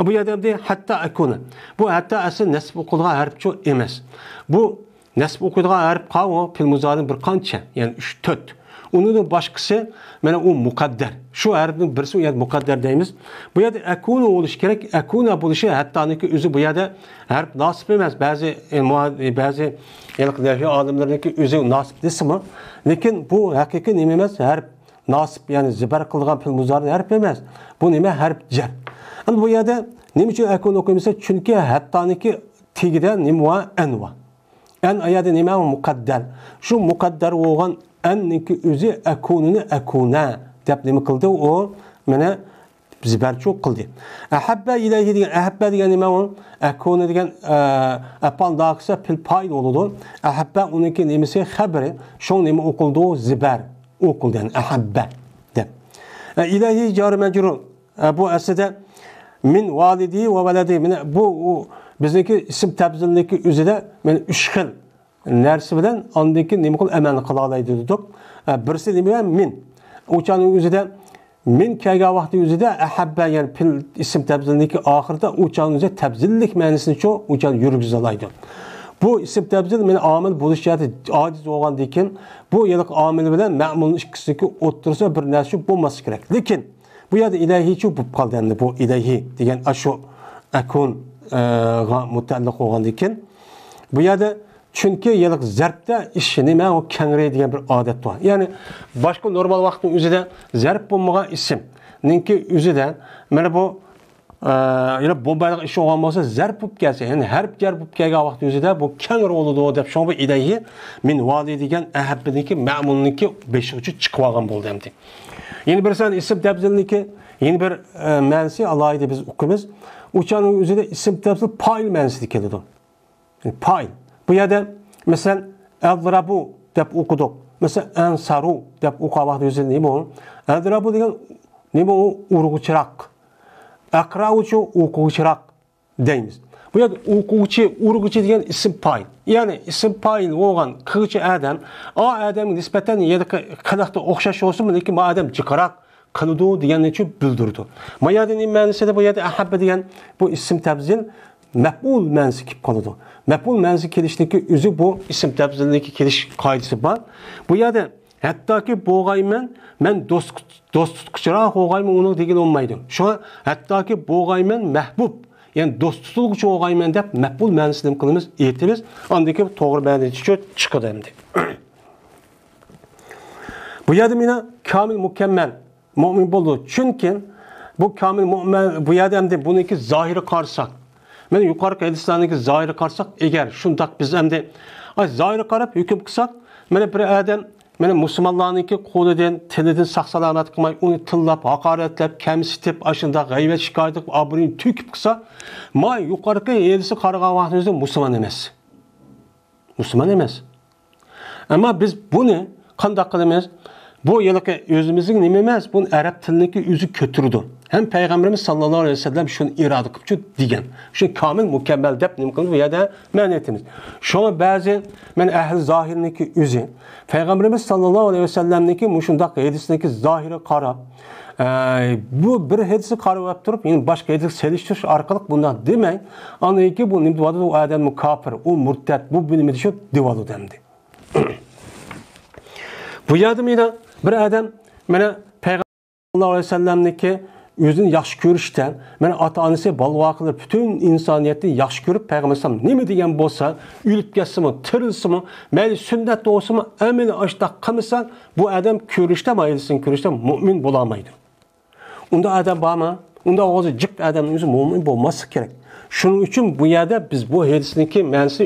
Bu yerda hatta akuna. Bu hatta asli nasb o'qilgan harfchi emas. Bu nasb o'qilgan harf qavo fil muzarining bir qancha, ya'ni 3-4. Onun başkası mana u muqaddar. Shu harfning birisi yani muqaddar deymiz. Bu yerda akuna bo'lishi kerak. Akuna bo'lishi hattoniki o'zi bu yerda harf nasib emas. Ba'zi yalqidagi olimlarniki o'zi nasib desimi, lekin bu haqiqiy nima emas, harf nasib, ya'ni zibar qilgan fil muzari harf emas. Bu nima? Harf jar. Endi bu yerda nima uchun akuna o'qiymiz? Chunki hattoniki tegida nima anva. An ayada nima muqaddar. Shu muqaddar bo'lgan anniki o'zi akunini akuna deb nima qildi? O mana zibarchu qildi. Ahabba ilayhi degan ahabba degan nima u? Akuna degan apal daqsa fil fa'il bo'ladi. Ahabba uniki nimasi xabari, shu nima o'qildi? Zibar o'qildi. Ahabba deb. Ilayhi jar majrur. Bu aslida min validi va valadi. Mana bu bizniki ism tabzilniki o'zida men 3 xil narsa bilan ondaki nima qil amal qila oladi dedik. Birisi nima? Min. O'chaning o'zida min kelgan vaqti o'zida ahabba, ya'ni fil ism tabzilniki oxirida o'chaning o'zida tabzillik ma'nosini cho o'chan yurgiza oladi. Bu ism tabzil men omil bo'lishadi ojiz bo'lgandan keyin bu yiliq omil bilan ma'mulning ikkisidagi o'ttirsa bir narsa bo'lmasi kerak. Lekin bu yerda ilayhichu bo'lib qoldi. Endi bu ilayhi degan ashu akun ga mutaalliq bo'lgandan keyin bu yerda çünkü yıllık zarpta iş nima o kengre degan bir odat var. Yani başka normal vaqtning o'zida zarp bo'lmagan ism ninki o'zida mana bu yana bombaylik ish bo'lgan bo'lsa zarp bo'lib kelsa, yani harf jar bo'lib kelgan vaqt o'zida bu kengre bo'ladi deb shunga ilayhi min vali degan ahabbiniki ma'mulniki 5-chi chiqib olgan bo'ldi endi. Yeni bir san ism tabzilniki yeni bir ma'nosi alayda biz o'qimiz. O'chaning o'zida ism tabzil fa'il ma'nosida keladi. Yani fa'il. Bu yerda mesela adrabu deb o'qidik. Mesela ansaru deb o'qigan vaqt o'zida nima bu? Adrabu degan nima u? Urg'uchiroq. Aqra'uchi o'quvchiroq deymiz. Bu yerda o'quvchi, urg'uchi degan ism fa'il. Ya'ni ism fa'il bo'lgan qiluvchi odam, o odamga nisbatan qanaqda o'xshash bo'lsin, lekin bu odam jiqaroq qiladi deganni uchun bildirdi. Bu yerda nima ma'nosida? Bu yerda ahabba degan bu ism tabzil maf'ul ma'nosi kelib qoladi. Maf'ul ma'nosi kelishniki o'zi bu ism tabzilniki kelish qoidasi bor. Bu yerda hattoki bo'g'ayman, men do'st tutquchiroq bo'g'ayman uni degan olmaydi. Shu hattoki bo'g'ayman mahbub, ya'ni do'st tutuvchi bo'g'ayman deb maf'ul ma'nosini qilamiz, aytamiz. Ondaki to'g'ri ma'nosi chiqadi endi. Bu yerda mena kamil mukammel mu'min bo'ldi. Chunki bu kamil mu'min bu yerda endi buniki zohiri qarsak, men yuqorgi hadislarniki zohiri qarsak, agar shundoq biz endi zohiri qarab hukm qilsak, mana bir odam mana musulmonlarniki qo'lidan, tilidan saq-salomat qilmay, uni tillab, haqoratlab, kamsitib, ashunda g'aybat shikoyat qilib, obro'ni to'kib qilsa, may yuqorgi hadisni qaragan vaqtimizda musulmon emas. Musulmon emas. Ammo biz buni qanday qilamiz? Bu yilki o'zimizning nima emas, bu arab tiliniki o'zi ko'tirdi. Hem Peygamberimiz sallallahu aleyhi ve sellem şunu irade qilib degan. Shu kamil mukammel deb nima qilib bu yerda ma'niyatimiz. Shuni ba'zi men ahli zohirniki o'zi Peygamberimiz sallallahu aleyhi ve sellemniki mushundaq hadisniki zohiri qarab bu bir hadisni qarab turib, yani boshqa hadis selishtirish orqali bundan demang, aniki bu nima deydi? U odam kofir, u murtad, bu bilimi shu deydi demdi. Bu yerda mena bir odam mana Peygamber sallallahu aleyhi ve sellemniki özünü yaxşı görüşten, men ata-anası balvaqılar bütün insaniyetni yaxşı görüp Peygamber nima degan bo'lsa, ölüp ketsinmi, tirilsinmi, mayli sünnet olsunmi, ameli aştaq qilmasa, bu adam ko'rishda, maylisin ko'rishda mu'min bo'lamaydi. Unda adam bormi? unda o'zi jiq odamning o'zi mo'min bo'lmasi kerak. Shuning uchun bu yerda biz bu hadisniki ma'nosi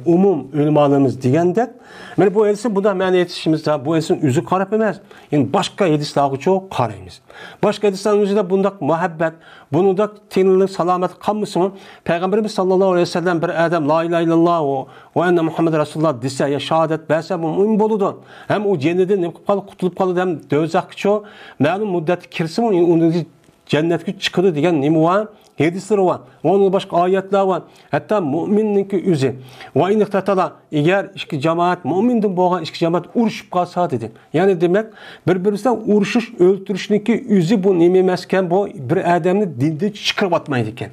umum ulamolarimiz degandek, mana bu hadisni bunda ma'no etishimizda bu hadisning o'zi qarab emas, endi boshqa hadislarga cho'q qaraymiz. Boshqa hadislarning o'zida bundaq muhabbat, buningda tinchlik, salomat qolmasin. Payg'ambarimiz sollallohu alayhi vasallam bir odam la ilaha illalloh va anna muhammad rasululloh desa ya shahodat bersa bu mu'min bo'ladi. Ham u jennidan nima qilib qolib qutulib qoladi, ham do'zaxga cho'q ma'lum muddat kirsin, uni jannatga chiqadi degan nima var? Hadisler var. Onun başka ayetler var. Hatta müminninki üzü. Ve inıqtatala eğer iki cemaat mümindin boğan iki cemaat uruşup kalsa dedi. Yani demek birbirisinden uruşuş, öldürüşünki üzü bu nememezken bu bir adamını dinde çıkarıp atmaydı iken.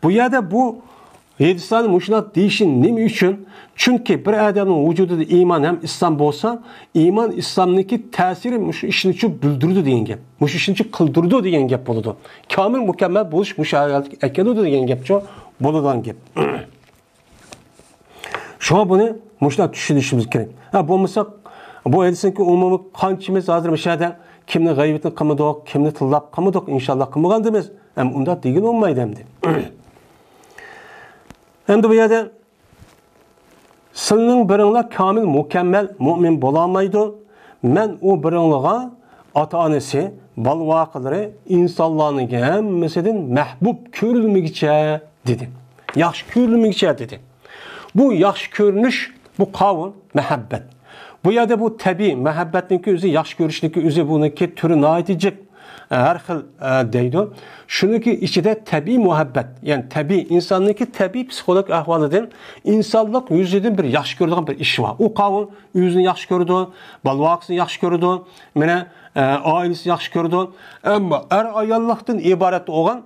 Bu yerde bu hadislerin muşunat değişin nemi için? Çünkü bir adamın vücudunda iman hem İslam olsa, iman İslam'daki tesiri şu işin için büldürdü diyen gep. Bu işin için kıldırdı diyen gep buludu. Kamil mükemmel buluş müşahede ekledu diyen gep çoğu buludan gep. Şu an bunu muşunat düşünüşümüz gerek. Ha bu mesela bu hadisinki umumu kançımız hazır müşahede kimni gaybetini kımıdık, kimni tıllap kımıdık inşallah kımıgan demez. Hem onda değil olmaydı hem de. Hem de bu yerde sizning biringlar kamil mukammel mu'min bo'lamaydi. Men u biringlarga ota-onasi, balvoqlari insonlarning hammasidan mahbub ko'rilmigicha dedi. Yaxshi ko'rilmigicha dedi. Bu yaxshi ko'rinish, bu qavun muhabbat. Bu yerda bu tabiiy muhabbatningki o'zi, yaxshi ko'rishningki o'zi buniki turi noyatijik har xil deydi. Shuniki ichida tabiiy muhabbat, ya'ni tabiiy insonniki tabiiy psixologik ahvolidan insonlik yuzidan bir yaxshi ko'radigan bir ish bor. U qavm o'zini yaxshi ko'rdi, balvoqsini yaxshi ko'rdi, mana oilasi yaxshi ko'rdi. Ammo ayollikdan iborat bo'lgan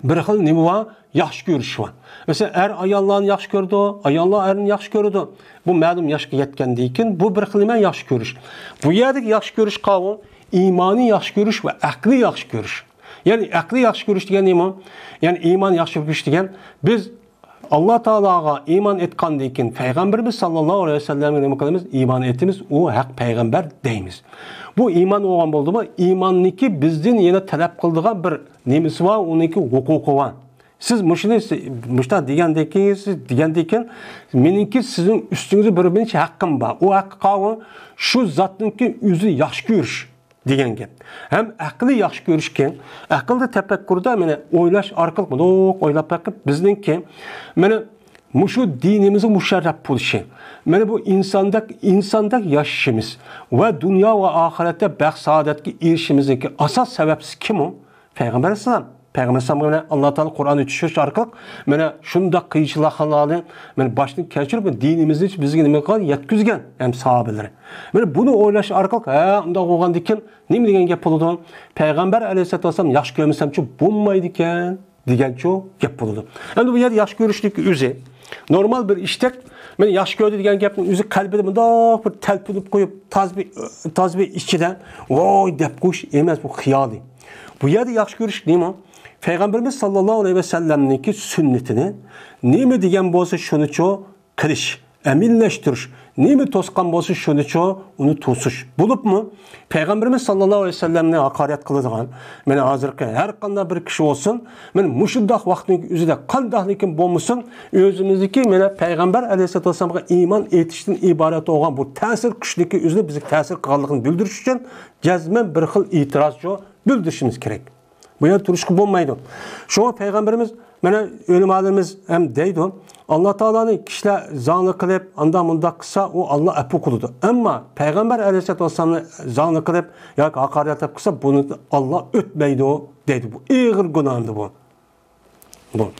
bir xil nima bor? Yaxshi ko'rish bor. Mesela ayollarni yaxshi ko'rdi, ayollar erni yaxshi ko'rdi. Bu ma'lum yoshga yetgandan keyin bu bir xil emas yaxshi ko'rish. Bu yerdagi yaxshi ko'rish qavm imani yaxshi ko'rish va aqli yaxshi ko'rish. Yani aqli yaxshi ko'rish degan nima? Yani iman yaxshi ko'rish degan biz Allah Teala'ga iman etgandan keyin Peygamberimiz sallallohu alayhi vasallamga nima qilamiz? Iman etimiz, u haq payg'ambar deymiz. Bu iman bo'lgan bo'ldimi? Imonniki bizdan yana talab qiladigan bir nemasi bor, uniki huquqi bor. Siz muşta degandan keyin meniki sizning ustingizda bir birinchi haqqim bor. U haqqi qavun shu zotningki o'zi yaxshi ko'rish degan gap. Hem aqli yaxshi ko'rishgan, aqlda tafakkurda meni o'ylash orqali bunaqa o'ylab bakib bizningki meni mushu dinimizning musharraf bo'lishi, meni bu insondak yashashimiz va dunyo va oxiratda baxt saodatga erishishimizdagi asos sababchisi kim u? Payg'ambar alayhisalom. Peygamber sallallahu Allah Teala Kur'an'ı düşüş arkalık, mene şunda kıyıcılaklarını, mene başını keçirip dinimizni bizge nime kadar yetkizgen hem sahabeleri. Mene bunu oylaş arkalık, onda olgan diken, nime degen gap buludu? Peygamber aleyhisselatü vesselam yaş görmesem ço bulmaydı iken, degen ço gap buludu. Hem de bu yerde yaş görüşlük üzü, normal bir iştek, mene yaş gördü degen gapın üzü kalbide mındak bir telpinip koyup tazbi işçiden, oy dep kuş emez bu hıyali. Bu yerde yaş görüş neymi? Peygamberimiz sallallahu aleyhi ve sellem'ninki sünnetini nemi degen bolsa şunu ço kilish, eminleştirish, nemi tosqan bolsa şunu ço uni to'sish. Bulup mu? Peygamberimiz sallallahu aleyhi ve sellem'ne hakaret qiladigan, meni hozirgi har qanday bir kishi olsun, men mushundaq vaqtning o'zida qandaqlikin bo'lmasin, o'zimizniki meni Peygamber aleyhissalatu vesselamga iman etishdan iborat bo'lgan bu ta'sir kuchligi o'zida bizga ta'sir qilganligini bildirish uchun jazman bir xil e'tiroz bildirishimiz kerak. Bu yer turuşku bulmaydı. Şu an Peygamberimiz, mana ölümalarımız hem deydi. Allah Teala'nın kişiler zanlı kılıp, anda munda kısa o Allah apu kuludu. Ama Peygamber aleyhisselatü vesselam'ın zanlı kılıp, ya hakaret yapıp kısa bunu Allah ötmeydi o deydi. Bu ağır günahındı bu. Bu.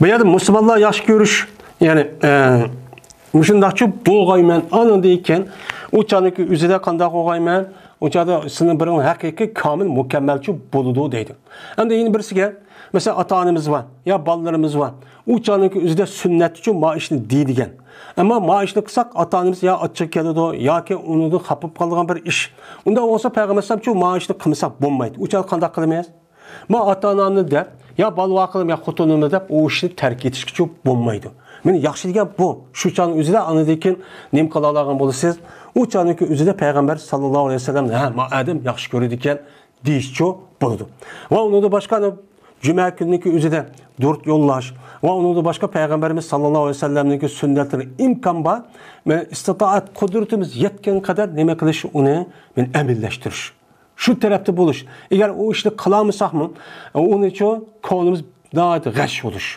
Bu yerde Müslümanlar yaş görüş, yani Müşündakçı boğaymen anı deyken uçanıki üzere kandak oğaymen uçada sının birinin hakiki kamil mükemmelçi buludu deydi. Hem de yine birisi gel. Mesela ata-anamız var ya ballarımız var. Uçanıki üzere sünnetçi maaşını deydigen. Ama maaşını kısak ata-anamız ya açık geldi ya ki onu da kapıp kaldıgan bir iş. Onda olsa Peygamber sallallahu maaşını kımsak bulmaydı. Uçada kandak kılamayız. Ma ata-ananı de ya bal vaqilım ya xotinimni deb o ishni tark etishga bo'lmaydi. Meni yaxshi degan bu. Shu chaqning o'zida anidekin nim qila olgan bo'lsangiz, u chaqning o'zida payg'ambar sallallohu alayhi vasallam ha, ma adam yaxshi ko'radi ekan deyishchi bo'ladi. Va unda boshqa Cuma kuniki o'zida 4 yo'llash va unda boshqa payg'ambarimiz sallallohu alayhi vasallamning sunnatini imkon bor. Men istitoat qudratimiz yetgan qadar nima qilish uni men amallashtirish. Shu tarafda bo'lish. Agar u ishni qilamisak-mı, uni uchun ko'nglimiz doim g'ash bo'lish.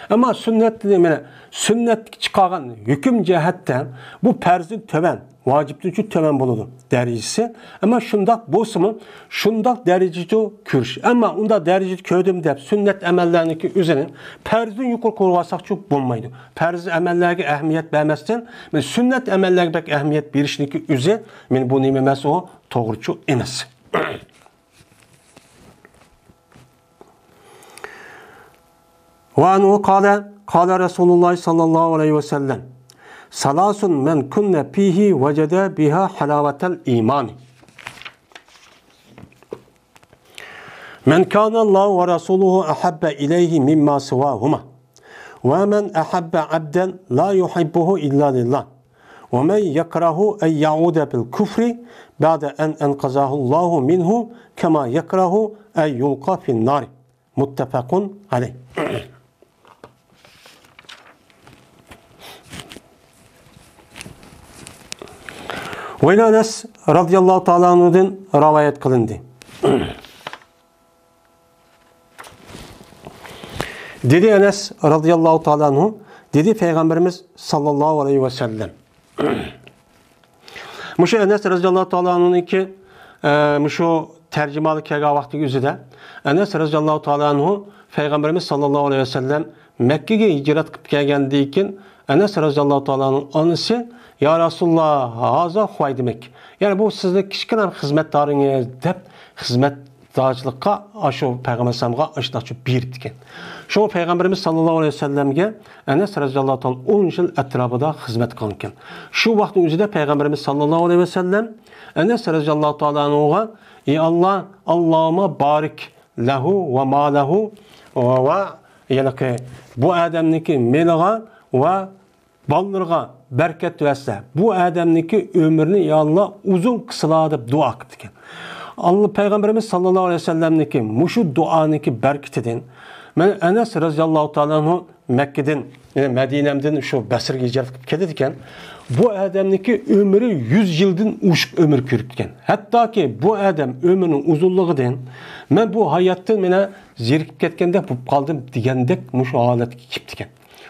Ama sünnetli mana sünnet chiqargan hukm jihatdan bu farzning töven, vacibning uchun töven bo'ladi darajasi. Ama shundoq bo'lsa-mı, shundoq darajada ko'rish. Ama unda darajada ko'rdim deb sünnet amallarniki o'zini farzdan yuqori qo'yvasak-chi bo'lmaydi. Farz amallarga ahamiyat bermasdan, men sünnet amallarga bak ahamiyat berishniki o'zi men bu nima emas, o to'g'ri emas. وأنه قال رسول الله صلى الله عليه وسلم ثلاث من كن فيه وجد بها حلاوة الإيمان من كان الله ورسوله أحب إليه مما سواهما ومن أحب عبدا لا يحبه إلا لله ومن يكره أن يعود بالكفر بعد أن أنقذه الله منه كما يكره أن يلقى في النار متفق عليه. Ve Enes radıyallahu ta'ala anhu'dan rivayet kılındı. Dedi Enes radıyallahu ta'ala anhu, dedi Peygamberimiz sallallahu aleyhi ve sellem. Muşu Enes radıyallahu ta'ala anhu'nun ki muşu tercümalı kega vakti yüzüde Enes radıyallahu ta'ala anhu Peygamberimiz sallallahu aleyhi ve sellem Mekke'ye hicret kılıp geldiğinden Enes radıyallahu ta'ala anhu'nun anısı ya Resulullah haza huay demek. Yani bu sizde kişikine hizmetdarınız dep hizmetdarcılıkka aşı Peygamber sallallahu aleyhi ve sellem'e bir diken. Şu Peygamberimiz sallallahu aleyhi ve sellem'e Enes radıyallahu ta'ala 10 yıl etrafında hizmet kılınken. Şu vaktin özünde Peygamberimiz sallallahu aleyhi ve sellem Enes radıyallahu ta'ala anhu'a ey Allah Allah'ıma barik lehu ve malehu ve yani ki bu adamniki meliga ve ballarga bereket verse bu adamniki ömrünü ya Allah uzun kısıla deb dua kıptı. Allah Peygamberimiz sallallahu aleyhi ve sellem'niki muşu duaniki berketinden men Enes radıyallahu ta'ala anhu Mekke'den yani Medine'mden şu Basra'ya hicret kılıp ketediken bu adamniki ömrü 100 yıldan uçup ömür körüpken. Hatta ki bu adam ömrünün uzunluğudan men bu hayattan mene zerikip ketkende bu kaldım degendek muşu halet kiptiken.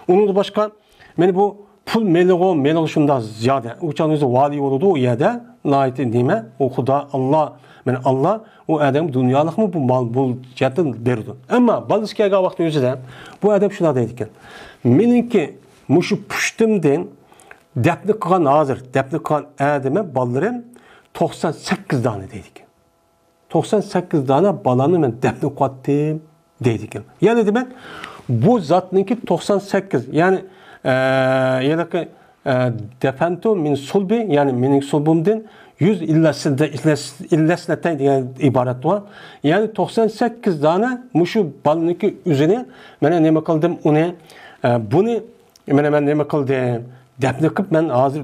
Onun da başka men bu pul meliği şunda ziyade uçanızı vali oldu o yerde layıklı nime o Xuda Allah men Allah o adam dünyalık mı bu mal bu cetten berdi. Ama bazıskega vakti özüde bu adam şuna deydiken meninki muşu puştumden depni kılan hazır depni kılan ademe ballarım 98 tane deydiken. 98 tane balanı men depni kattım deydiken. Yani demek bu zatınki 98 yani yani ki defentu min sulbi yani mening sulbumdan 100 illesneten diye ibaret var. Yani 98 tane muşu balınki üzerine ben ne kıldım onu bunu ben ne kıldım depne kıp ben hazır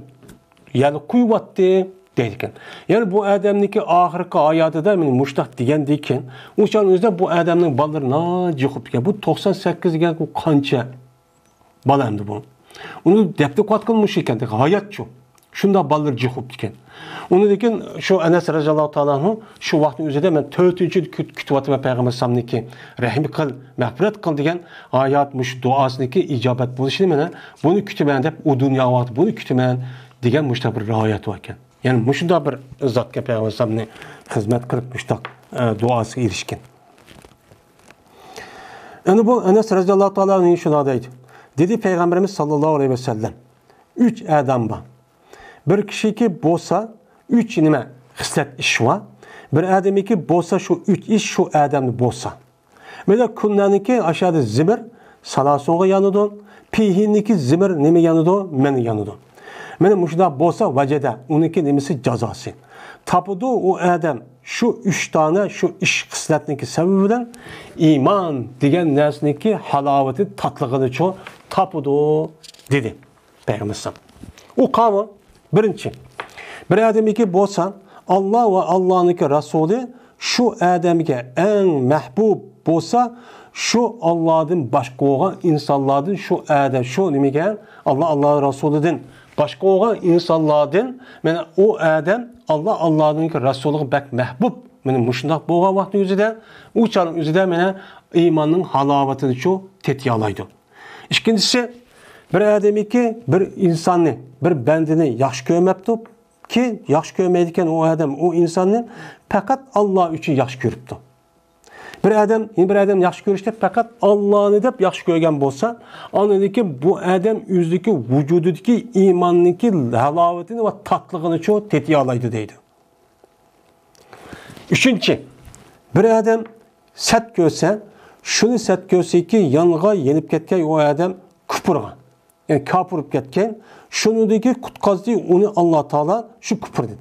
yani kuyuvattı deydiken. Yani bu adamniki ahirki hayatı da men muştak degan deyken o'shan o'zida bu adamning ballarına jıqıp ki bu 98 degan qancha balamdı bu. Onu depte qatqılmış ekan, hayat şu. Şunda ballar jıqıp ekan. Onu dekin şu Enes radıyallahu ta'ala anhu şu vaqtin özüde men 4-cü kütüvatıma Peygamber sallallahu rahim qil, mağfiret qil degan hayatmış duasındaki icabet buluşunu mene bunu kütümen deb o dünya vaqti bunu kütümen degan muşta bir rivoyat var ekan. Yani muşunda bir zatga Peygamber sallallahu hizmet qilib muştaq duası erişkin. Yani bu Enes radıyallahu ta'ala anhu şuna deydi. Dedi Peygamberimiz sallallahu aleyhi ve sellem 3 adam var. Bir kişi bolsa 3 nime hislet iş var. Bir adamı ki bolsa şu 3 iş şu adamı bolsa. Mesela kunnaniki aşağıda zimir salasonga yanıdı. Pihinniki zimir nime yanıdı? Men yanıdı. Mene muşda bolsa vaceda. Onunki nimesi cazası. Tapudu o adam şu 3 tane şu iş kısletniki sebebinden iman degan narsaniki halovati tatlığını ço tapudu dedi Peygamber. O kavim birinchi. Bir adamiki bo'lsa, Allah ve Allah'nınki Resulü şu adamga eng mahbub bo'lsa, şu Allah'dan başqa olan insanlardan şu adam şu nimaga Allah Resulü'den başqa olan insanlardan mana o adam Allah'nınki Resulü bak mahbub. Mana mushundaq bo'lgan vaqt o'zida u chaqning o'zida mana iymonning halovatini shu tetiyalaydi. İkincisi bir adamiki bir insonni, bir bandini yaxshi ko'rmabdi ki yaxshi ko'rmaydigan o adam o insonni faqat Allah uchun yaxshi ko'ribdi. Bir adam yaxshi ko'rishda faqat Allah'ni deb yaxshi ko'rgan bo'lsa, oniki bu adam o'zidagi vujudidagi iymonning halovatini va tatlığını shu tetiyalaydi deydi. Üçüncü, bir adam sat görse, şunu sat görse ki yanığa yenip ketken o adam küpürgen. Yani kapırıp ketken, şunudaki kutkazdı onu Allah Teala şu küpürdün.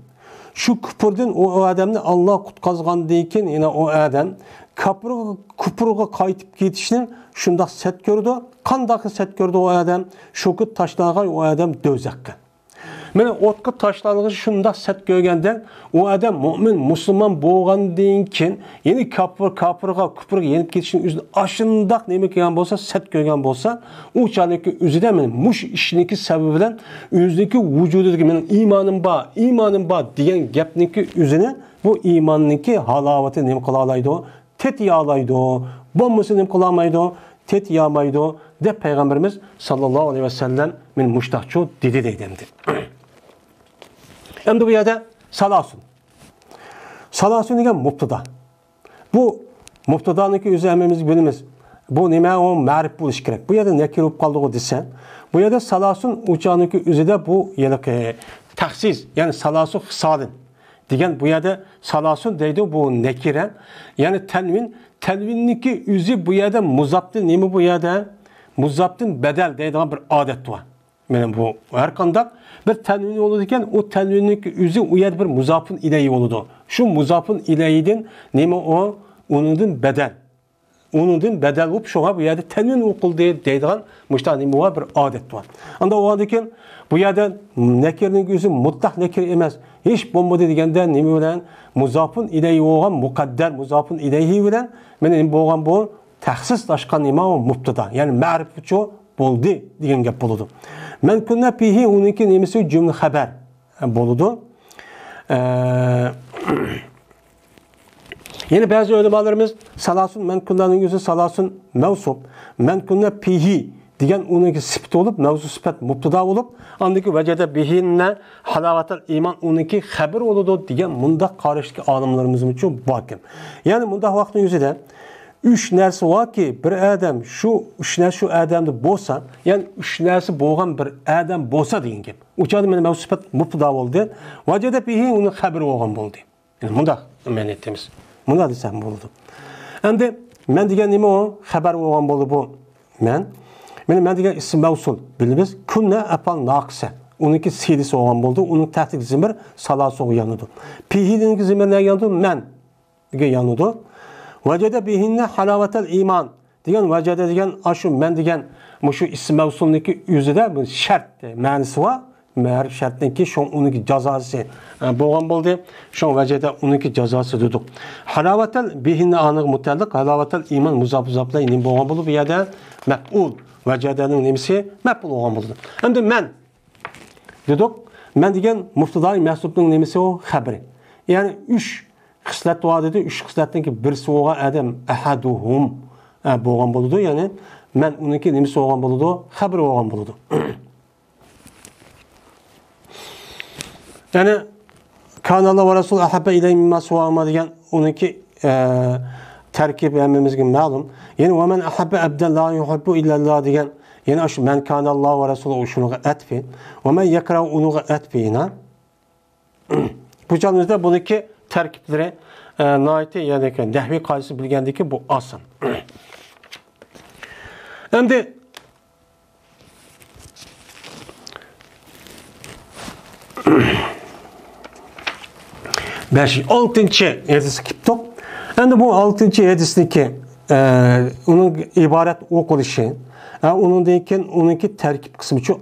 Şu küpürdün o adamını Allah kutkazgan deyken yine o adam küpürge kayıtıp gitişinin şundak sat gördü. Kandaki sat gördü o adam, şokut taşlarga o adam dözekken. Mene otqı taşlarlığı şunda set görgəndə o adam mümin, Müslüman boğandan keyin yeni kapırga yenip ketişin üzünü aşındaq nemi kelgan bolsa, set görgən bolsa, o çaniki üzüdə men muş işiniki səbəbindən özündəki vücududakı men imanım ba degan gapniki üzünü bu imanınki halavatı nemi qılalaydı, tetiyalaydı, bombası nemi qılamaydı, tetiyamaydı de Peygamberimiz sallallahu aleyhi ve sellem men muştaqçu dedi deydemdi. Hem de bu yerde salasun. Salasun degan mubtada. Bu mubtadaniki üzerimiz bilimiz. Bu nima o ma'rif bo'lish kerak. Bu yerda nakir bo'lib qoldi desa, bu yerda salasun uçaniki üzerinde bu yelaki tahsis, yani salasun hisalin degan bu yerda salasun deydi bu nakira, yani tanvinniki üzü bu yerda muzabtin nima bu yerda muzabtin bedel deydigan bir odat var. Benim bu her kanda bir tenvin olurken o tenvinlik yüzü uyar bir muzafın ileyi oldu. Şu muzafın ileyiden neymi o? Onun bedel. Onun bedel olup şuna bu yerde tenvin okul deydiğen müştahinin bu bir adet var. Anda o adeken bu yerde nekirinin yüzü mutlak nekir emez. Hiç bomba dediğinde neymi olan muzafın ileyi olan mukadder muzafın ileyi olan benim boğan bu tahsislaşkan neymi o mubtada. Yani ma'rifçi boldu degan gap boludu. Men kunna pihi uniki nemisi cümle haber boludu. Yine bazı ulemalarımız salasun men kunna'nın yüzü salasun mevsup. Men kunna pihi degan uniki sifat olup mevzu sifat mubtada olup andaki vecede bihinne halavatel iman uniki haber oludu degan mundaq qarashlik olimlarimiz uchun bakım. Yani mundaq vaqtning yüzüde üç nersi var ki bir adam şu üç nersi şu adamda bolsa, yani üç nersi boğan bir adam bolsa deyin ki. Uçadı benim mevsifat mubtada oldu. Vacede bihi onun haberi olgan oldu. Yani bunda men ettiğimiz. Bunda desem oldu. Endi men degan nima o? Haber olgan oldu bu. Men degan isim mevsul bilimiz. Kunna apal naqsa. Onunki silisi olgan oldu. Onun tahtik zimir salası yanıdı. Pihi'nin zimir ne yanıdı? Men degan yanıdı. Vecede bihinne halavatel iman. Degan vecede degan aşu men degan şu isim mevsulniki yüzüde bir şart manisi var. Meğer şartniki şu onunki cezası boğan oldu. Şu vecede onunki cezası dedik. Halavatel bihinne anık mutallık halavatel iman muzapuzapla inin boğan oldu. Bir yerde mef'ul. Vecedenin nemisi mef'ul boğan oldu. Hem de men dedik. Men degan muftadai mehsubning nemisi o haberi. Yani üç xislat var dedi. Üç xislatdan ki birisi oğa adam ahaduhum boğan boludu. Yani men onunki nemisi oğan boludu. Haber oğan boludu. Yani kanalda ve Resul ahabbe ileyhi mimma suama degan onunki terkib emmimizge ma'lum. Yani ve men ahabbe abden la yuhibbu illallah degan yani şu men kanallah ve Resulü şunu etfi. Ve men yakra onu etfina. Bu canımızda bununki terkipleri naiti yani nehvi kaydesi bilgendeki bu asın. Şimdi 6-cı hadis kipti. Endi bu 6-cı hadisniki onun ibaret oqilishi, undan keyin uniki tarkib qismi shu.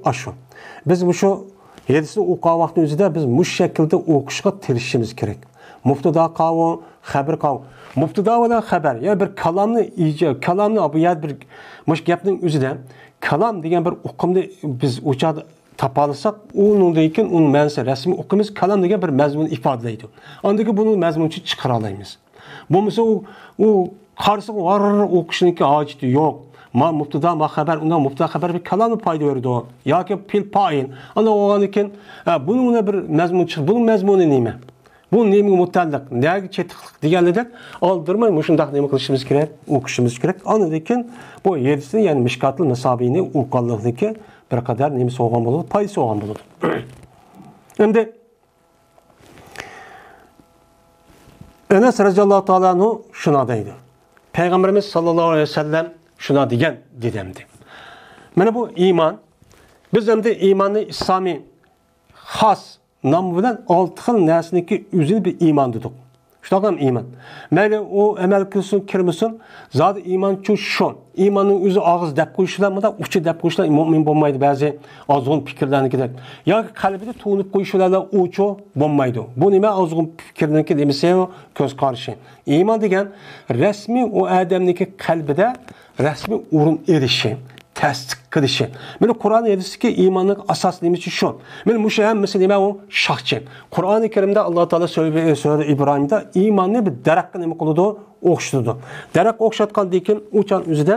Biz bu shu hadisni o'qigan vaqt o'zida biz bu shaklda o'qishga tirishimiz kerak. Mubtada qavun, xabar qavun. Mubtada bilan xabar, ya bir kalamni bu yer bir mush gapning o'zida kalam degan bir o'qimni biz o'chada tapalsak, undan keyin uning ma'nosi rasmiy o'qimiz kalam degan bir mazmun ifodalaydi. Andaki bunu mazmunchi chiqara olamiz. Bo'lmasa u qarshi var o'qishniki hojati yo'q. Ma mubtada ma xabar, undan mubtada xabar bir kalamni foyda berdi. Yoki fil fa'il. Ana o'g'ani keyin buningga bir mazmun chiq. Buning mazmuni nima? Bu nemaga mutalliq? Nega chetiqlik deganlarda oldirmay shundaq nima qilishimiz kerak, o'qishimiz kerak. Andan keyin bu yerdisini, ya'ni Mishkatul Masabini o'qiganlikdagi bir qadar nima so'g'on bo'ladi, foyda so'g'on bo'ladi. Endi Enes radhiyallohu ta'ala anhu shuna deydi. Peygamberimiz sallallohu alayhi vasallam shuna degan dedimdi. Mana bu iymon, biz endi iymonni islomiy xos nom bilan 6 xil narsaniki o'zini bir iymon dedik. Shunaqa ham iymon. Mayli u amal qilsin, kirmasin, zot iymon shu. Iymonning o'zi og'iz deb qo'yishlar, mana uchi deb qo'yishlar mo'min bo'lmaydi ba'zi ozg'un fikrlarnikida. Yoki qalbida to'nib qo'yishlar uchi bo'lmaydi. Bu nima ozg'un fikrniki demasa, ko'z qarashi. Iymon degan rasmiy u odamniki qalbida rasmiy o'rin erishi, tasdiq qilishi. Mana Qur'on hadisdagi iymonning asosiy nimasi shu. Mana bu hammasi nima u shaxchi. Qur'oni Karimda Alloh taolo surada İbrahimda iymonni bir daraxtga nima qiladi? O'xshatadi. Daraxt o'xshatgandan keyin o'chan o'zida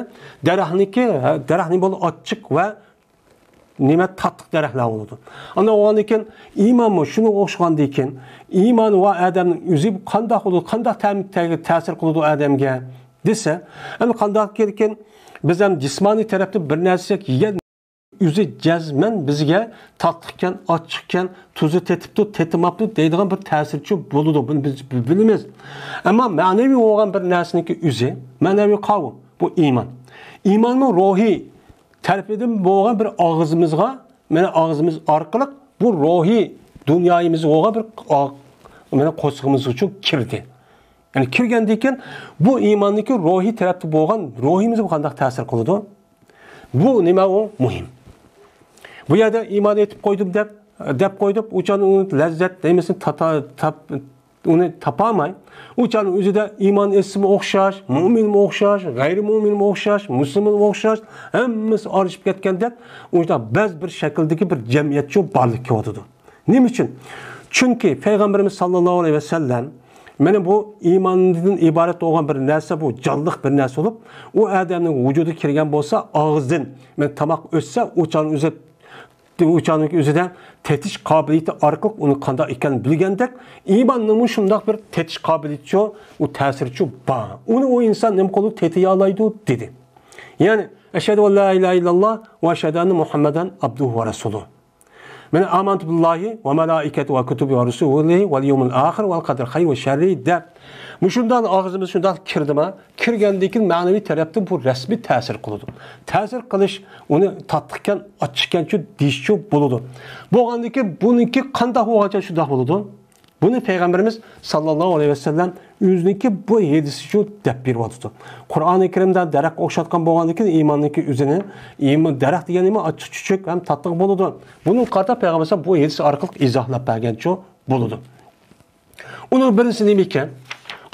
daraxtning bo'lib ochiq va nima tatliq daraxtlar bo'ladi. Ana o'g'andan keyin iymonmi shuni o'xshagandan keyin iymon va odamning o'zi qanday bo'ladi, qanday ta'sir qiladi odamga desa, ana qanday keyin biz ham jismoniy tarafda bir narsa yegan o'zi jazman bizga tatliqkan, ochiqkan, tuzi tetibdi, tetimabdi deydigan bir ta'sirchi bo'ladi. Buni biz bilamiz. Ammo ma'naviy bo'lgan bir narsaniki o'zi, ma'naviy qavm bu iymon. Iymonning ruhiy tarafidan bo'lgan bir og'zimizga, mana og'zimiz orqali bu ruhiy dunyoyimizga bo'lgan bir mana qo'shig'imiz uchun kirdi. Yani kirgandan keyin bu iymonniki ruhiy tarafda bo'lgan ruhimizga qanday ta'sir qiladi? Bu nima u muhim. Bu yerda iymon etib qo'ydim deb qo'yib, o'chaning lazzat demesin uni topamay, o'chaning o'zida iymon esmi o'xshash, mo'minmi o'xshash, g'ayri mo'minmi o'xshash, musulmonmi o'xshash, hammasi olishib ketganda, o'sha biz bir shakldagi bir jamiyatchi borlik ko'rdi. Nima uchun? Chunki payg'ambarimiz sallallohu alayhi vasallam mana bu iymondan iborat bo'lgan bir narsa, bu jonliq bir narsa bo'lib, u odamning vujudiga kirgan bo'lsa, og'izdan men tomoq o'tsa, o'chaning o'zida tetish qobiliyati orqali uni qanday ekanini bilgandek, iymonning shundoq bir tetish qobiliyati, u ta'sirchi bor. Uni o inson nima qilib tetiya oladi dedi. Ya'ni ashhadu an la ilaha illalloh va ashhadu anna muhammadan abduhu va rasuluh. Men amantu billahi ve malaikati ve kutubi ve rusulihi vel yevmil ahir vel qadr hayr ve şerri deb. Shundan og'zimiz shundan kirdimi? Kirgandan keyin ma'naviy tarafdan bu rasmiy ta'sir qiladi. Ta'sir qilish uni tatliqkan, ochiqkancha deyishchi bo'ladi. Bo'lgandan keyin buniki qanday bo'lgancha shunday bo'ladi? Buni payg'ambarimiz sallallohu alayhi vasallam o'ziniki bu hadisi shu deb beryapti. Qur'oni Karimda daraxt o'xshatgan bo'lgandan keyin iymonniki o'zini, iymon daraxt degani nima? Ochiq chuchuk ham tatliq bo'ladi. Buni qarta payg'ambar bu hadis orqali izohlab bergancha bo'ladi. Uning birisi nima ekan?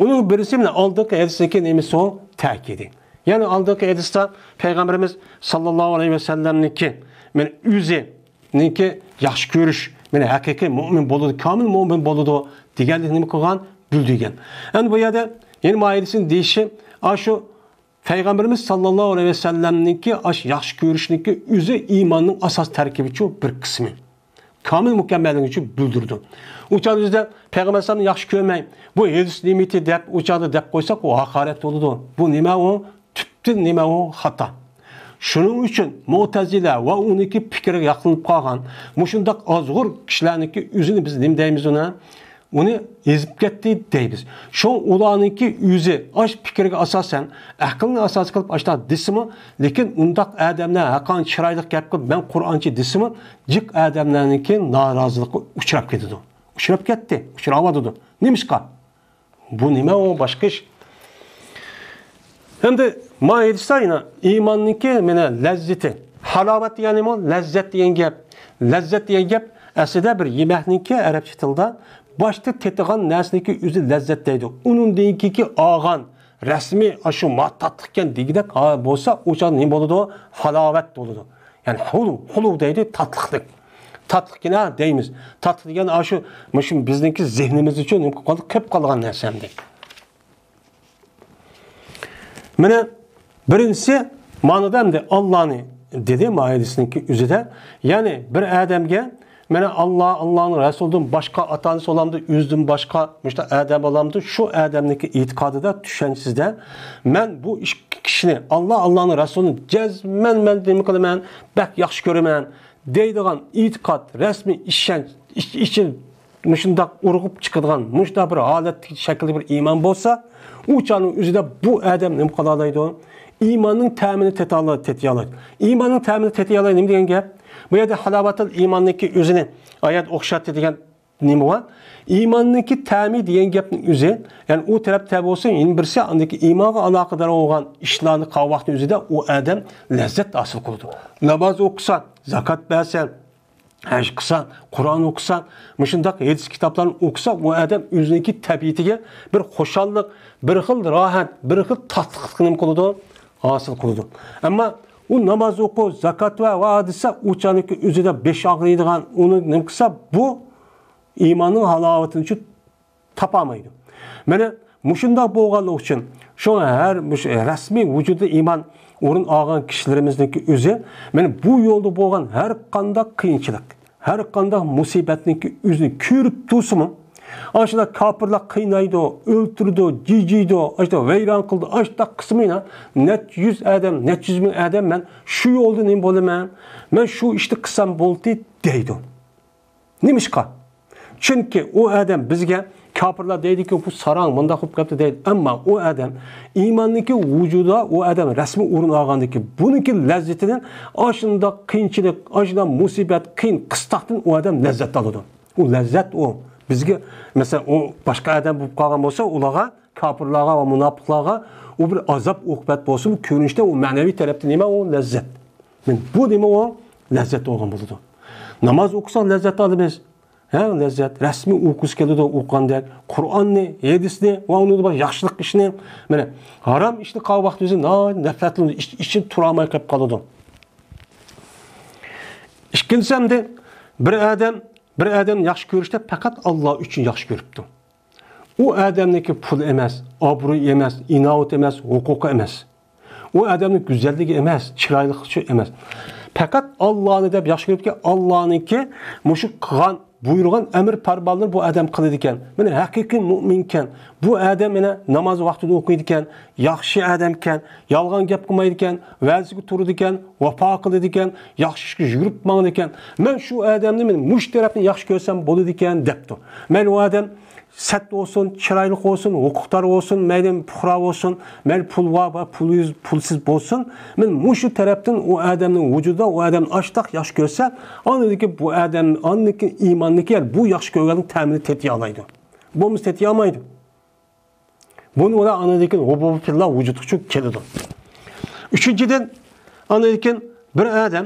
Uning birisi bilan oldingi hadisdagi nimasi o ta'kidi. Ya'ni oldingi hadisda payg'ambarimiz sallallohu alayhi vasallamniki men o'ziniki yaxshi ko'rish, meni haqiqiy mo'min bo'ladi, komil mo'min bo'ladi deganlikni nima qilgan? Bildirgan. Endi bu yerda yeni ma'idasini deyishi, shu payg'ambarimiz sallallohu alayhi vasallamniki yaxshi ko'rishniki o'zi iymonning asos tarkibichi bir qismi. Komil mukammallik uchun bildirdi. O'chada payg'ambar sallallohu yaxshi ko'rmay, bu hadis limiti deb o'chada deb qo'ysak, u haqorat bo'ladi. Bu nima u? Tubdan nima u? Xato. Shuning uchun Mu'tazila va uniki fikriga yaqinib qolgan, mushundaq ozg'ur kishilarniki o'zini biz nima deymiz uni ezib ketdi deymiz. Shu ularniki o'zi ash fikriga asosan, aqlni asos qilib ashta desimi, lekin undaq odamlar haqqan chiroyli gap qilib, men Qur'onchi desimi, jiq odamlarniki norozilikka uchrab ketadi. Uçurab ketdi, uçuravadı. Nemişqa? Bu nima o başqa iş. Endi ma aytishayna iymonninki mana lazzati. Halovat ya'ni mo lazzat degan gap. Lazzat degan gap aslida bir yemakninki arabcha tilda boshda tetigan narsaniki o'zi lazzat deydi. Undan keyingi olgan rasmiy shu mattatlikan degidek bo'lsa, o'sha nima bo'ladi? Halovat bo'ladi. Ya'ni hulu deydi, tatliqlik. Tatlıkina deymiz. Tatlı degan shu bizningki zehnimiz uchun qilib qolgan narsamdi. Mana birinchisi ma'noda hamda Allohni dedi maylisiniki o'zida, ya'ni bir odamga mana Allohning rasulidan boshqa ota-onasi olamdi, o'zidan boshqa mushta odam olamdi, shu odamniki e'tiqodida, tushanchisida men bu kishini Allohning rasulini jazman men nima qilaman, bak yaxshi ko'raman deydigan e'tiqod, rasmiy ishonch için shundoq urg'ib chiqadigan mushta bir holatdagi shaklda bir iymon bo'lsa, u chaqning o'zida bu odam nima qila oladi? İmanın təmini tetiy oladi. İmanın təmini tetiy oladi nima degan gap? Bu yerda halovatul iymonniki o'zini oyat o'xshatdi degan nima bor? İmonniki ta'mi degan gapning o'zi, ya'ni u tarafda bo'lsa, yana birisi andagi iymonga aloqador bo'lgan ishlarni qilgan vaqtning o'zida u odam lazzat hosil qiladi. Namoz o'qisa, zakot bersa, haj qilsa, Qur'on o'qisa, shundoq hadis kitoblarni o'qisa, u odam o'ziniki tabiatiga bir xushallik, bir xil rohat, bir xil tatliqlik nima qiladi? Hosil qiladi. Ammo u namoz o'qib, zakot va desa, u chaniki o'zida besh og'riydigan, uni nima qilsa, bu iymonning halovatini uchun topolmaydi. Mana mushundoq bo'lganligi uchun shu har rasmiy vujudda iymon o'rin olgan kishilarimizningki o'zi mana bu yo'lda bo'lgan har qanday qiyinchilik, har qanday musibatningki o'zini ko'rib tursinmi, aşıda kafirlar qiynaydi, öldürdü, ciciydi, aşıda veyran qildi, aşıda qismina net 100 adam, net 100 bin adam men şu yolda nima bo'laman, men şu ishni qilsam bo'ldi deydi. Nimishqa? Chunki o adam bizga kafirlar deydiki bu sarang bunda qilib qapti deydi. Ammo o adam iymonniki vujudida o adam rasmiy o'rin olgandiki, buniki lazzatidan aşında qiyinchilik, aşında musibat, qiyin qishtaqdan o adam lazzat oladi. O lazzat o. Bizga mesela o başka adam bo'lib qolgan bo'lsa, ularga, kafirlarga va munofiqlarga o bir azab uqubat bo'lsa, bu ko'rinishda o ma'naviy tarafda nima o lazzat. Men bu nima o lazzat olgan bo'ladi. Namoz o'qisan lazzat olamiz. Ha, lazzat rasmiy o'qish keladi, o'qgandek, Qur'onni, hadisni va uni yaxshilik ishni, mana harom ishni qilgan vaqtda nafratlanib ishni tura olmay qolib qoladi. Ikkinchisi hamda bir adam yaxshi ko'rishda faqat Alloh uchun yaxshi ko'ribdi. U odamniki pul emas, obro' emas, inoat emas, huquqi emas. U odamning go'zalligi emas, chiroyligi emas. Faqat Allohni deb yaxshi ko'ribki, Allohniki mushu qilgan, buyurgan amr parballarni bu odam qiladi ekan. Mana haqiqiy mu'min ekan. Bu odam mana namoz vaqtida o'qiydi ekan, yaxshi odam ekan, yolg'on gap qilmaydi ekan, va'ziga turadi ekan, vafo qiladi ekan, yaxshi ishga yurib mangdi ekan. Men shu odamni men mush tarafni yaxshi ko'rsam bo'ladi ekan debdi. Men u odam sat olsun, chiroyli olsun, huquqdor olsun, mayli puhra olsun, mayli pulva va pulsiz bo'lsin, men mushu tarafdan u odamning vujudida u odam ashtaq yaxshi ko'rsa, oniki bu odam, oniki iymonniki bu yaxshi ko'rganning ta'mini tetiy olmaydi. Bo'lmasa tetiy olmaydi. Buni ular anadaki hububullah vujudga uchun keladi. Uchinchidan, anadaki bir odam,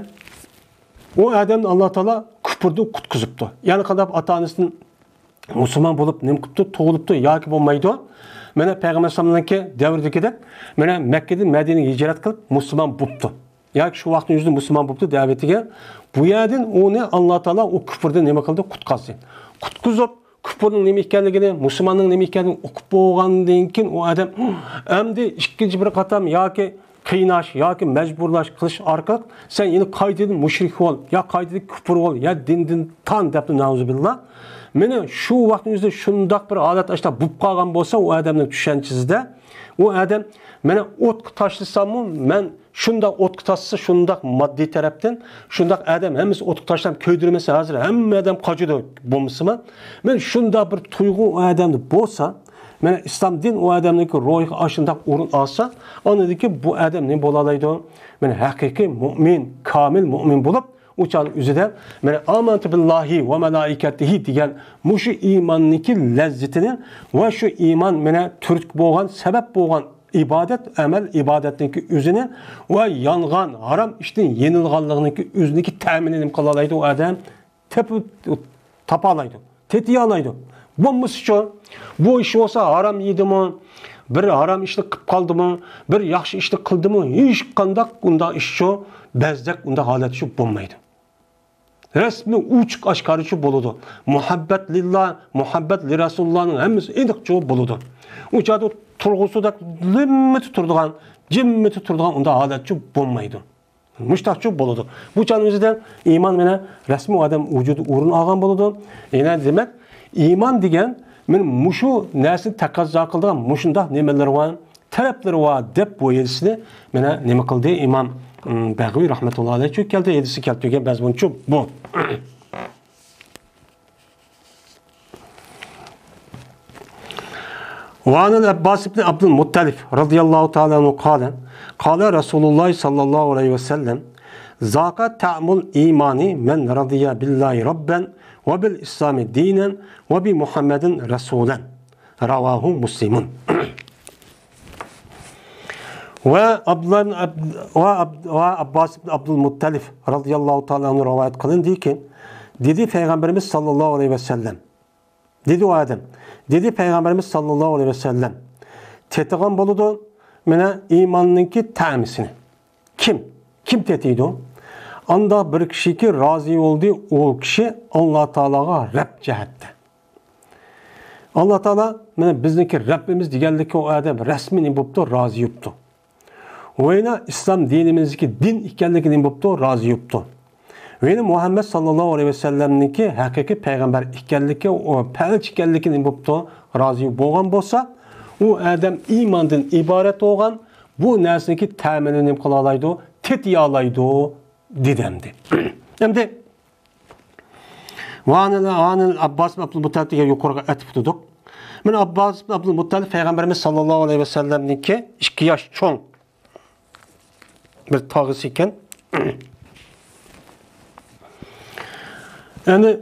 o odamni Alloh taolo kufrdan qutqizibdi. Ya'ni qadab ota-onasining musulmon bo'lib, nim qilibdi, tug'ilibdi yoki bo'lmaydi. Mana payg'ambar sollallohu davridagidek, mana Makkadan Madinaga hijrat qilib musulmon bo'libdi. Yoki shu vaqtning o'zida musulmon bo'libdi davatiga. Bu yerdan uni Alloh taolo o kufrdan nima qildi? Qutqazdi. Qutqizib kufrning nima ekanligini, musulmonning nima ekanligini o'qib bo'lgandan keyin u odam endi ikkinchi bir qatam yoki qiynash yoki majburlash qilish orqali sen yine qaytadan mushrik bo'l, yo qaytadan kufr bo'l, yo dindan tan debdi nauzubillah. Meni shu vaqtingizda shundoq bir holat ashta bo'lib qolgan bo'lsa, u odamning tushanchisida u odam meni o'tga tashlasam-mu, men shundoq o'tga tashsa, shundoq moddiy tarafdan, shundoq odam hammasi o'tga tashlab ko'ydirmasa, hozir hamma odam qochidi bo'lmasmi? Men shundoq bir tuyg'u u odamda bo'lsa, mana islom din u odamning ruhiga ashundoq o'rin olsa, onadiki bu odam nima bo'la oladi? Mana haqiqiy mu'min, komil mu'min bo'lib, uçan üzüde mene amantu billahi ve melaiketihi degan muşu imanniki lezzetini ve şu iman mene türk bo'lgan sebep bo'lgan ibadet amel ibadetniki üzünü ve yangan haram işte yenilganlığınki üzüniki teminini kılalaydı o adam tapalaydı tetiyalaydı bombası şu bu iş olsa haram yedi mi bir haram işte kıp kaldı mı bir yaxşı işte kıldı mı hiç kandak unda iş şu bezdek unda halet şu bombaydı resmi uçuk aşkarı şu boludu muhabbet lillah muhabbet li Resulullah'ın hemisi edik şu boludu uçadı turğusu da limmeti turduğan cimmeti turduğan unda halet şu bombaydı müştakçı boludu bu canın yüzünden iman mene resmi adam vücudu uğrun ağan boludu yine demek iman degen men muşu nersi takazza kıldıgan muşunda nemeler var talepleri var dep bu yedisini mene neme kıldı imam Bagıvi rahmetullahi aleyh çok geldi yedisi keltüge bez bunu çok bu وعن العباس بن عبد المطلب رضي الله تعالى عنه قال رسول الله صلى الله عليه وسلم ذاك طعم الإيمان من رضي بالله ربا وبالإسلام دينا وبمحمد رسولا رواه مسلم وعباس بن عبد المطلب رضي الله تعالى عنه rivayet kılındı ki dedi Peygamberimiz sallallahu aleyhi ve sellem dedi o adam dedi Peygamberimiz sallallahu aleyhi ve sellem tetiğan boludu mene imanınki temisini kim tetiydi o anda bir kişi ki razı oldu o kişi Allah Teala'ga Rab cehette Allah Teala mene bizdeki Rabbimiz digerliki o adam resmini buptu razı yuptu oyna İslam dinimizdeki din ikenlikini buptu razı yuptu ve Muhammed sallallahu aleyhi ve sellem'ninki hakiki peygamber ikenliki o pelç ikenlikini buptu razı bolgan bolsa o adam imandan ibaret olgan bu nersiniki teminini kılalaydı tetiyalaydı didemdi. Hem de Vanil Abbas bin Abdülmuttalib'e yukarıga etip tuttuk. Men Abbas bin Abdülmuttalib Peygamberimiz sallallahu aleyhi ve sellem'ninki 2 yaş çoğun bir tağısı iken yani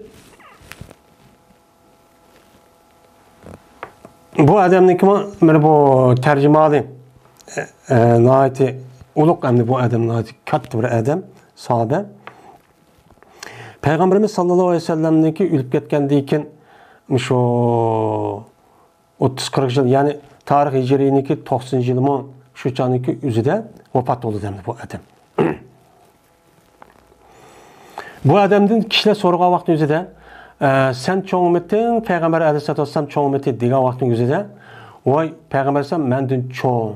bu adamninki bu tercümalı nahayeti uluk emni bu adam nahayeti kattı bir adam sahabe Peygamberimiz sallallahu aleyhi ve sellem'ninki ülüp ketkendiken şu 30-40 yıl yani tarih hicriniki 90 yılımı şu canınki üzüde vefat oldu demdi bu adam. Bu adamdan kişiler soruğa vakti üzüde sen çoğun ümetin Peygamber aleyhissalatü vesselam çoğun ümeti diga vaktin üzüde vay Peygamber aleyhissalam mendin çoğun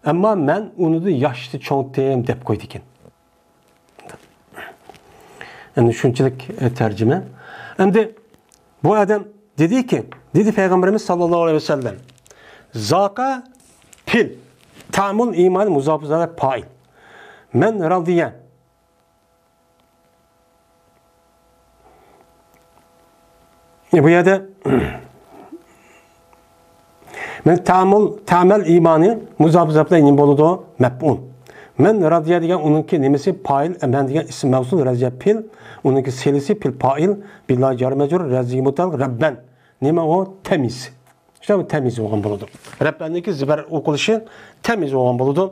ama men onu da yaşlı çoğun deyim dep koydu iken. Yani şunçilik tercüme. Hem de bu adam dedi ki dedi Peygamberimiz sallallahu aleyhi ve sellem zaka pil ta'mul iman muzafızada pail men radiyen bu yerde men ta'mel imanı muzafızada inin boludu meb'un men radiye degan onunki nemesi pail men degan isim mevsul raziye pil onunki selisi pil pail billahi jar mecrur raziye mutal rabben neme o temiz işte bu temiz olan buludur Rabbendeki ziber okuluşu temiz olan buludur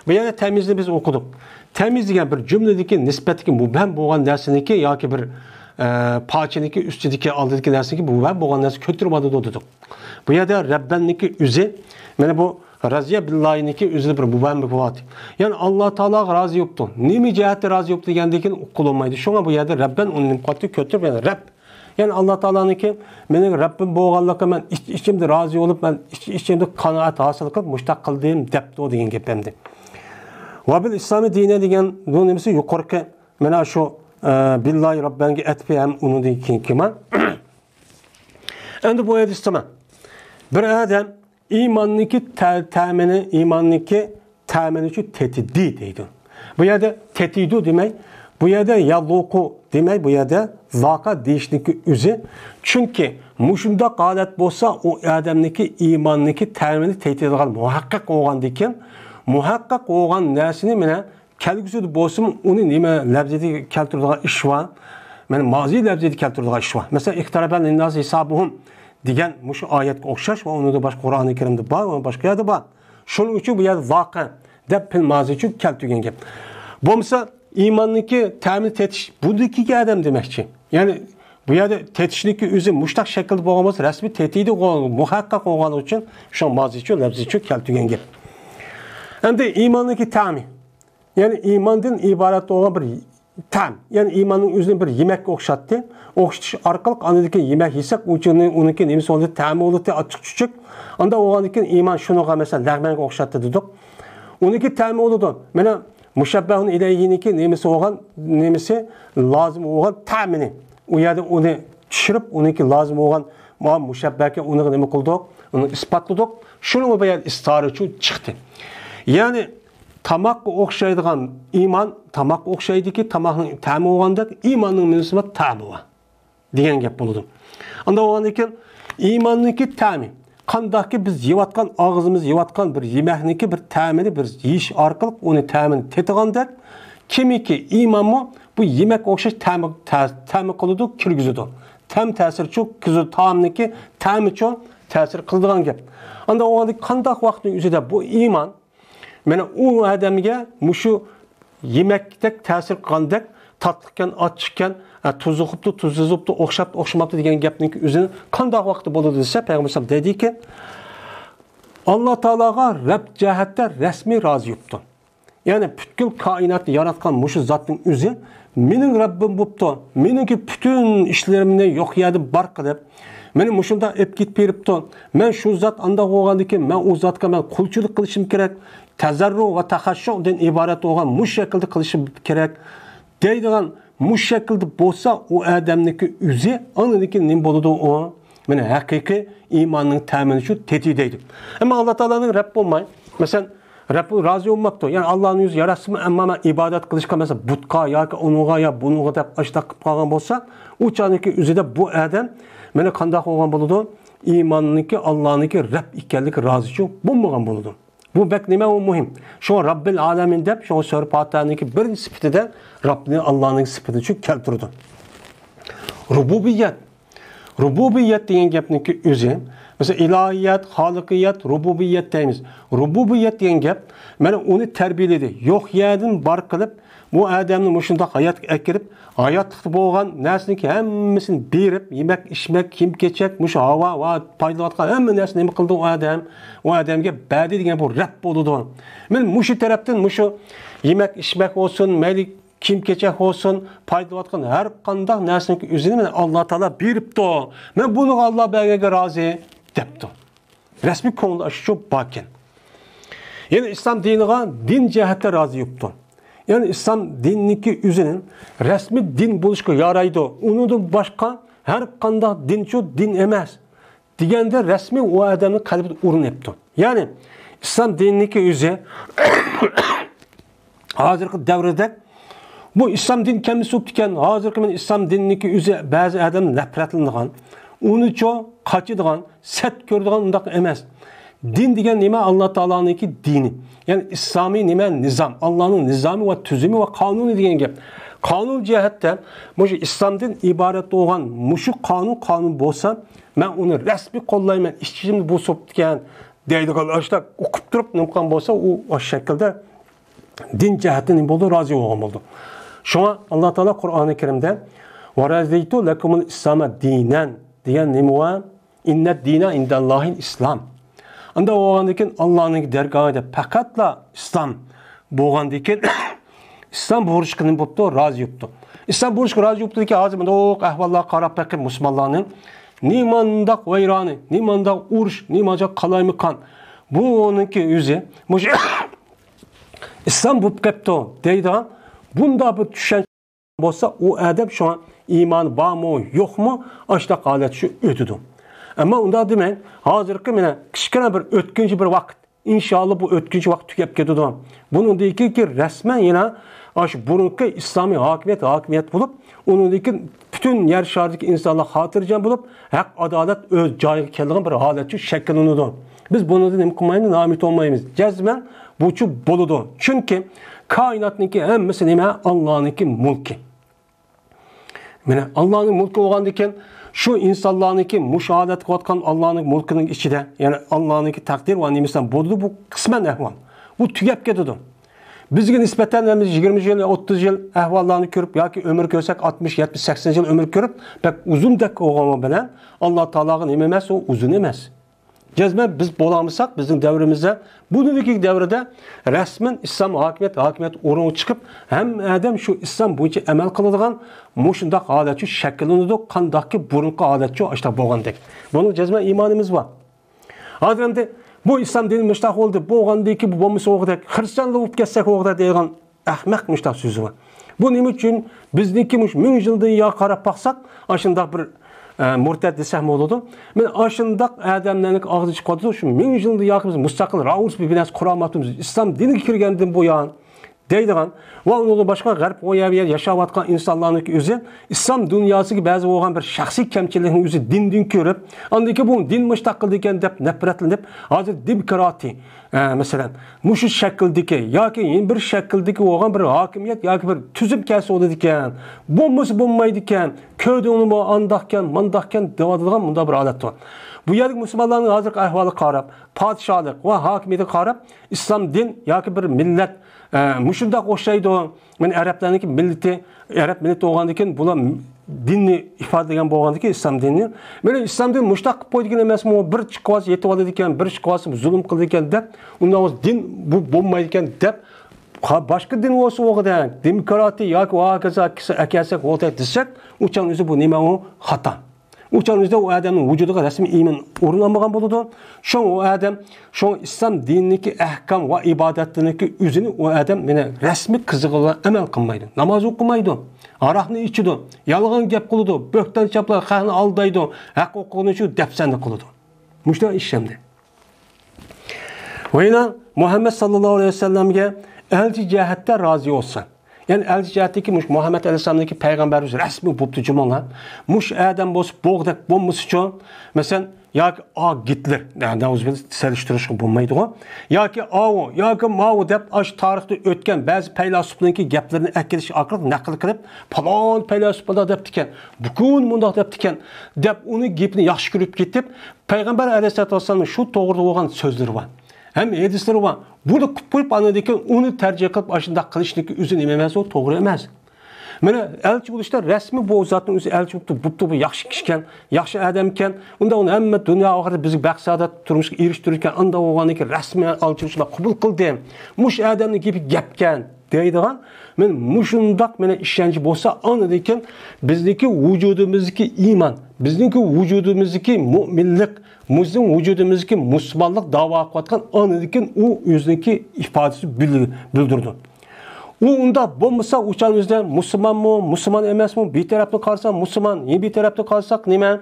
bu yani temizliği biz okuduk temiz degan bir cümledeki nispetki mubhem boğan dersiniki ya ki bir paçeniki üstüdeki aldıdaki dersiniki mubhem boğan dersi kötürmadı dedik bu ya da Rabbendeki üze yani bu Raziye billahi'ninki üzülü bir mubhem bir kuvvet. Yani Allah Teala razı yoktu. Nimi cihette razı yoktu diyendekin kullanmaydı. Şuna bu yerde Rabben onun kuvveti kötü yani Rab. Yani Allah Teala'nınki benim Rabbim boğanlıkla ben içimde razı olup ben içimde kanaat hasıl kılıp müştak kıldığım depti o diyen gepemdi. Ve bil İslami dine diyen bu nemesi yukarı mena şu billahi Rabbengi etpi hem onu diyen kime. Şimdi bu edistime. Bir adam İmanlıki temini, imanlıki temini şu tetidi deydi. Bu yerde tetidu demek, bu yerde yalluku demek, bu yerde zaka değiştiki üzü. Çünkü muşunda galet bolsa o adamlıki imanlıki temini tetit edilgan muhakkak olgan diken, muhakkak olgan nesini mine kelgüsüde bolsun, onu nima labzidi keltirdiği iş var. Yani mazi labzidi keltirdiği iş var. Mesela iqtaraban linnas hisabuhum degan şu ayetga o'xshash va uni da boshqa Qur'oni Karimda bor va boshqa yerda bor. Shuning uchun bu yerda voqe deb fil mazi uchun keltirgan gap. Bo'lmasa iymonniki ta'min etish budiki odam demakchi. Ya'ni bu yerda tetishniki o'zi mushtaq shaklda bo'lgan bo'lsa, rasmiy tetiydi muhaqqaq bo'lgani uchun shu mazi uchun labzi uchun keltirgan gap. Endi iymonniki ta'min. Yani imandan ibaret olan bir tam. Yani imanın özünün bir yemek okşattı. Okşatış arkalık anladaki yemek yesek onunki nemisi oldu, tam oldu, açık çocuk. Anda olanıkin iman şunu mesela lağmenki okşattı dedik. Onunki tam oldu. Mena müşebbehun ileyhiniki nemisi olan, nemisi lazım olan tamini. O yerde onu düşürüp onunki lazım olan müşebbehke onu nemi kıldık, onu ispatladık. Şunu bayan istarı için çıktı. Yani tamakka o'xshaydigan iymon, tamak o'xshaydiki, tamakning ta'mi bo'lgandek, iymonning munosabat ta'mi bor degan gap bo'ladi. Unda bo'lgandan keyin iymonniki ta'mi, qandaqki biz yeyotgan, og'zimiz yeyotgan bir yemakniki bir ta'mini bir yeyish orqali uni ta'mini tetigandek, kimiki iymonmi bu yemak o'xshash ta'mi qiladi, kirgizadi. Tam ta'sirchi kizu taomniki ta'michi ta'sir qiladigan gap. Unda bo'lgandan qandaq vaqtning o'zida bu iymon mana u odamga mushu yemekdek ta'sir qilgandek, tatlıkken, açıkken, tuzluqibdi, tuzsizibdi, o'xshab, o'xshamabdi degan gapning o'zini qanday vaqtda bo'ladi desa, Payg'ambar dediki, Alloh taologa Rabb jihatda rasmiy rozi bo'libdi. Ya'ni butkul koinotni yaratgan mushu zotning o'zi mening Rabbim bo'libdi. Meniki butun ishlarimni yo'q yerda bar qilib, meni mushunda ep ketib beribdi. Men shu zot anda bo'lgandan keyin men u zotga men qulchilik qilishim kerak. Tazarru va tahashshudan iborat bo'lgan mush shaklda qilishim kerak deydigan mush shaklda bo'lsa, u odamniki o'zi aniki nima bo'ladi u? Mana haqiqiy iymonning ta'mini shu teti deydi. Ammo Alloh taolaning Rabb bo'lmay, masalan, Rabb rozi bo'lmabdi. Ya'ni Allohning o'zi yarasimi, ammo men ibodat qilishga mesela butqa yoki unuga yo bunuga deb ashtaq qilib qolgan bo'lsa, u chaniki o'zida bu odam mana qanday bo'lgan bo'ladi? İymonniki Allohniki Rabb ekanligi rozi uchun bo'lmagan bo'ladi. Bu bek nima o muhim. Şu Rabbil Alamin deb, şu Sura Fatiha'niki birinchi sifatida Rabbning Allohning sifatini uchun keltirdi. Rububiyat. Rububiyat degan gapniki o'zi, mesela ilohiyat, xoliqiyat, rububiyat deymiz. Rububiyat degan gap mana uni tarbiyaladi. Yo'q yerdan bar qilib, bu odamni mushundoq hayotga akirib, hayotda bo'lgan narsaniki hammasini berib, yemak, ichmak, kiyim-kechak, mushu havo va foydalanayotgan hamma narsani nima qildi u odam? U odamga badi degan bu Rabb bo'ldi. Men mushu tarafdan mushu yemak, ichmak olsun, mayli kiyim-kechak olsun, foydalanayotgan har qanday narsaniki o'zini men Alloh taolo beribdi. Men buni Alloh berganiga rozi debdi. Rasmiy ko'ngil shu bakin. Yani İslam diniga din jihatda rozi bo'libdi. Yani İslam diniki o'zining rasmiy din bo'lishga yaraydi. Unidan boshqa har qanday dinchi din emas deganda rasmiy u odamning qalbida urinibdi. Yani İslam diniki o'zi hozirgi davrda bu İslam din kamisi ekan, hozirgi men İslam diniki o'zi ba'zi odam nafratlanadigan, unicho qochadigan, sat ko'radigan undaq emas. Din degan nima? Alloh taoloning dini. Yani İslami nima? Nizam. Allah'ın nizami ve tüzümü ve kanunu degan gap. Kanun jihatda mushu İslamdan iborat bo'lgan mushu qonun bo'lsa, men uni rasmiy qo'llayman, ishchimni bosib degan deydigan ashta o'qib turib nimqon bo'lsa, u o'sha shaklda din jihatdan bo'ldi, rozi bo'lgan bo'ldi. Shunga Alloh taolo Qur'oni Karimda "Va razaytu lakumul islama dinan" degan nima va inna dina indallohil islom. Anda bo'lgandan keyin Allohning dargohida faqatla islom bo'lgandan keyin islom bo'lishga nima bo'pti? Rozi bo'libdi. Islom bo'lishga rozi bo'libdiki, hozir bunda ahvollar qarab baqib musulmonlarning nimandaq vayroni, nimandaq urush, nimandaq qalaymiqon. Bu onunki o'zi mush islom bo'lib qapti deydigan bunda bir tushuncha bo'lsa, u odam shu iymon bormi, yo'qmi, ashta holat shu o'tidi. Ama unda demek, hazırki mene kichkina bir o'tkinchi bir vaqt, inshaalloh bu o'tkinchi vaqt tugab ketadi. Buningdiki rasman yana shu burungi islomiy hokimiyat bo'lib, uningdiki butun yer sharidagi insonlar xotirjam bo'lib, haq adolat o'z joyiga kelgan bir holatcha shakllanadi. Biz buni nima qilmaymiz, nomit olmaymiz. Jazman buchu bo'ladi. Chunki Kainatniki hammasi nima? Allohniki mulki. Mana Allohning mulki bo'lgandan keyin shu insonlarniki mushohadat qilayotgan Allohning mulkining ichida, ya'ni Allohniki taqdir va nimasidan bo'ldi bu qisman ahvol. Bu tugab ketadi. Bizga nisbatan 20 yil, 30 yil ahvollarni ko'rib yoki umr ko'rsak 60, 70, 80 yil umr ko'rib, bak uzundek bo'lgani bilan Alloh taologa nima emas, u uzun emas. Cezmen biz bo'lamisak bizning davrimizda bugungi davrda rasman islom hokimiyat o'rniga chiqib ham adam shu islom bo'yicha amal qiladigan mushundaq holatchi shakllanadi, qandaqki burunqi holatchi ashta bo'lgandek. Buning cezmen imonimiz bor. Hozirda bu islom dini mushtaq bo'ldi, bo'lgandiki bu bo'lmasa o'g'dak, xristianlik bo'lib ketsak o'g'dak degan ahmaq mushtaq so'zi bor. Bu nima uchun bizniki mush 1000 yildan yo qarab baqsak, ashundaq bir murtad desem oldu. Men aşındak adamlarning ağzı çıkmadı. Şu 1000 yılda yakın biz müstakil Raus bir binası kuramatımız. İslam dini kirgendim bu yan. Deydiğen ve onu başka garip o yer yaşavatkan insanların özü İslam dünyası gibi bazı olan bir şahsi kemçiliğin özü din körüp andaki bu din müstakil diken dep nefretlenip hazır demokrati mesela muşu şekildeki ya ki bir şekildeki olan bir hakimiyet ya ki bir tüzüm kelse oldu diken bombaydı diken köyde onu mu andakken mandakken devadılgan bunda bir adet var. Bu yerlik Müslümanların hazır ahvalı qarab, padişahlık ve hakimiyeti qarab İslam din ya ki bir millet muşundaq o'xshaydi. Men Arablarniki millati, Arab millati bo'lgandan bular dinni ifodalagan bo'lgandan islom dinini. Meni islom din mushtaq qilib qo'ydigan emasmi? Bir chiqvas yetib oladi ekan, bir chiqvas zulm qildi ekan deb, undan o'z din bu bo'lmaydi ekan deb boshqa din bo'lsa o'g'ida demokratiya yoki hokazo akasak o'tay desak, uchun o'zi bu nima u xato. Uçağımızda o adamın vücuduga resmi iman orunlanmagan buludu. Şu o adam, şu İslam dinindeki ahkam ve ibadetindeki üzünü o adam mene resmi kızıqla emel kılmaydı. Namaz okumaydı. Araqni içidi. Yalğan gap qılıdı. Bökten çaplar xalqni aldaydı. Haq okuğunu şu depsende qılıdı. Muşta işlemdi. Ve yine Muhammed sallallahu aleyhi ve sellem'e elçi cihette razı olsa. Yani elçi cihetteki Muhammed Aleyhisselam'daki peygamberimiz resmi buptu cumalar. Muş adam boz boğdak bombası için mesela ya ki Hitler yani daha uzun seliştiriş bulmaydı o. Ya ki o ya ki Mao dep aş tarihte ötken bazı peylasuplarınki gaplarını ekleşi akıl nakıl kılıp falan peylasuplar dep diken bugün bunda dep diken dep onu gapini yaxşı görüp gitip Peygamber Aleyhisselam'ın şu doğru olan sözleri var. Hem hadisleri var. Bunu koyup anladaki onu tercih kılıp aşında kılışındaki üzün ememez o doğru emez. Mene elçi buluşta resmi bu zatın üzü elçi buluptu bu yaxşı kişiken, yaxşı adamken, onda onu emme dünya ahirette bizi baksada turmuş eriştirirken anda oğaniki resmi elçi buluşla kabul kıldı. Muş adamın gibi gepken deydiğen, men muşundak mene işkenci bolsa anladıyken bizdeki vücudumuzdaki iman, bizdeki vücudumuzdaki müminlik, bizim vücudumuzdaki Müslümanlık dava kılatkan anladıyken o özündeki ifadesi bildirdi. O onda bulmasa uçağımızda Müslüman mı, Müslüman emas mı, bir tarafta kalsak Müslüman, yeni bir tarafta kalsak nime,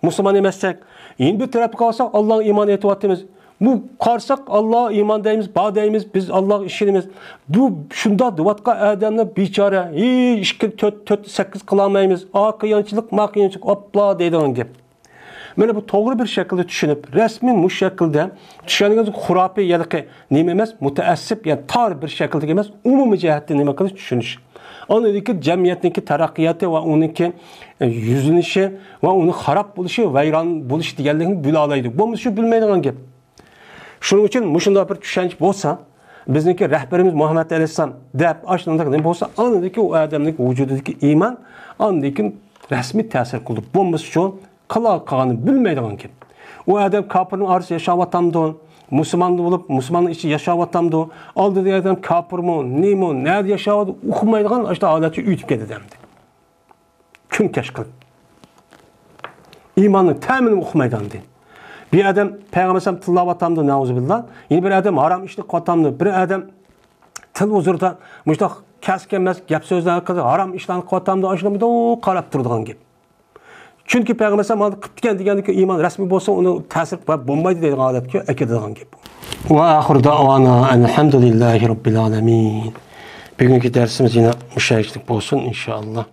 Müslüman emezsek, yeni bir tarafta kalsak Allah'a iman ettiğimiz. Bu karsak Allah'a iman deyimiz, bağ deyimiz, biz Allah işimiz. Bu şunda duvatka adamla biçare, hiç 4-8 kılamayımız, kıyançılık, kıyançılık, hopla deydiğin gibi. Böyle bu doğru bir şekilde düşünüp, resmi bu şekilde düşündüğünüz hurapi ya da neyim emez, müteessip ya tar bir şekilde emez, umumi cihette neyim akıllı düşünüş. Anladaki cemiyetindeki terakkiyatı ve onunki yüzünüşü ve onun harap buluşu, veyran buluşu diğerlerini bülalaydı. Bu şu bilmeydiğin gibi. Şunun için muşunda bir düşünç bolsa, bizdeki rehberimiz Muhammed Aleyhisselam deyip açtığında ne bolsa, anladaki o adamdaki vücudundaki iman, anladaki resmi tesir kıldı. Bombası şu kala kanı bilmeydiğin gibi. O adam kapırın arası yaşavatamdı, Müslümanlı olup Müslümanın içi yaşavatamdı. Aldığı adam kapır mı, ne mi, nerede yaşavadı, okumaydiğin işte adeti ütüp gededemdi. Kün keşkil. İmanın teminini okumaydiğin değil. Bir adam Peygamber tillavatamdı nauzubillah. Yine bir adam haram işlik qatamdı. Bir adam til huzurda muştaq keskenmez gap sözler qilib haram ishlarni qatamdı. Aşılamda o qarab turdigan gap. Çünkü Peygamber sallallahu qilib degandiki iman rasmiy bo'lsa uni ta'sir bo'lmaydi degan holatga akadigan gap. Va axir da'wana alhamdulillahi robbil alamin. Bugungi darsimiz yana mushayishlik bo'lsin inshaalloh.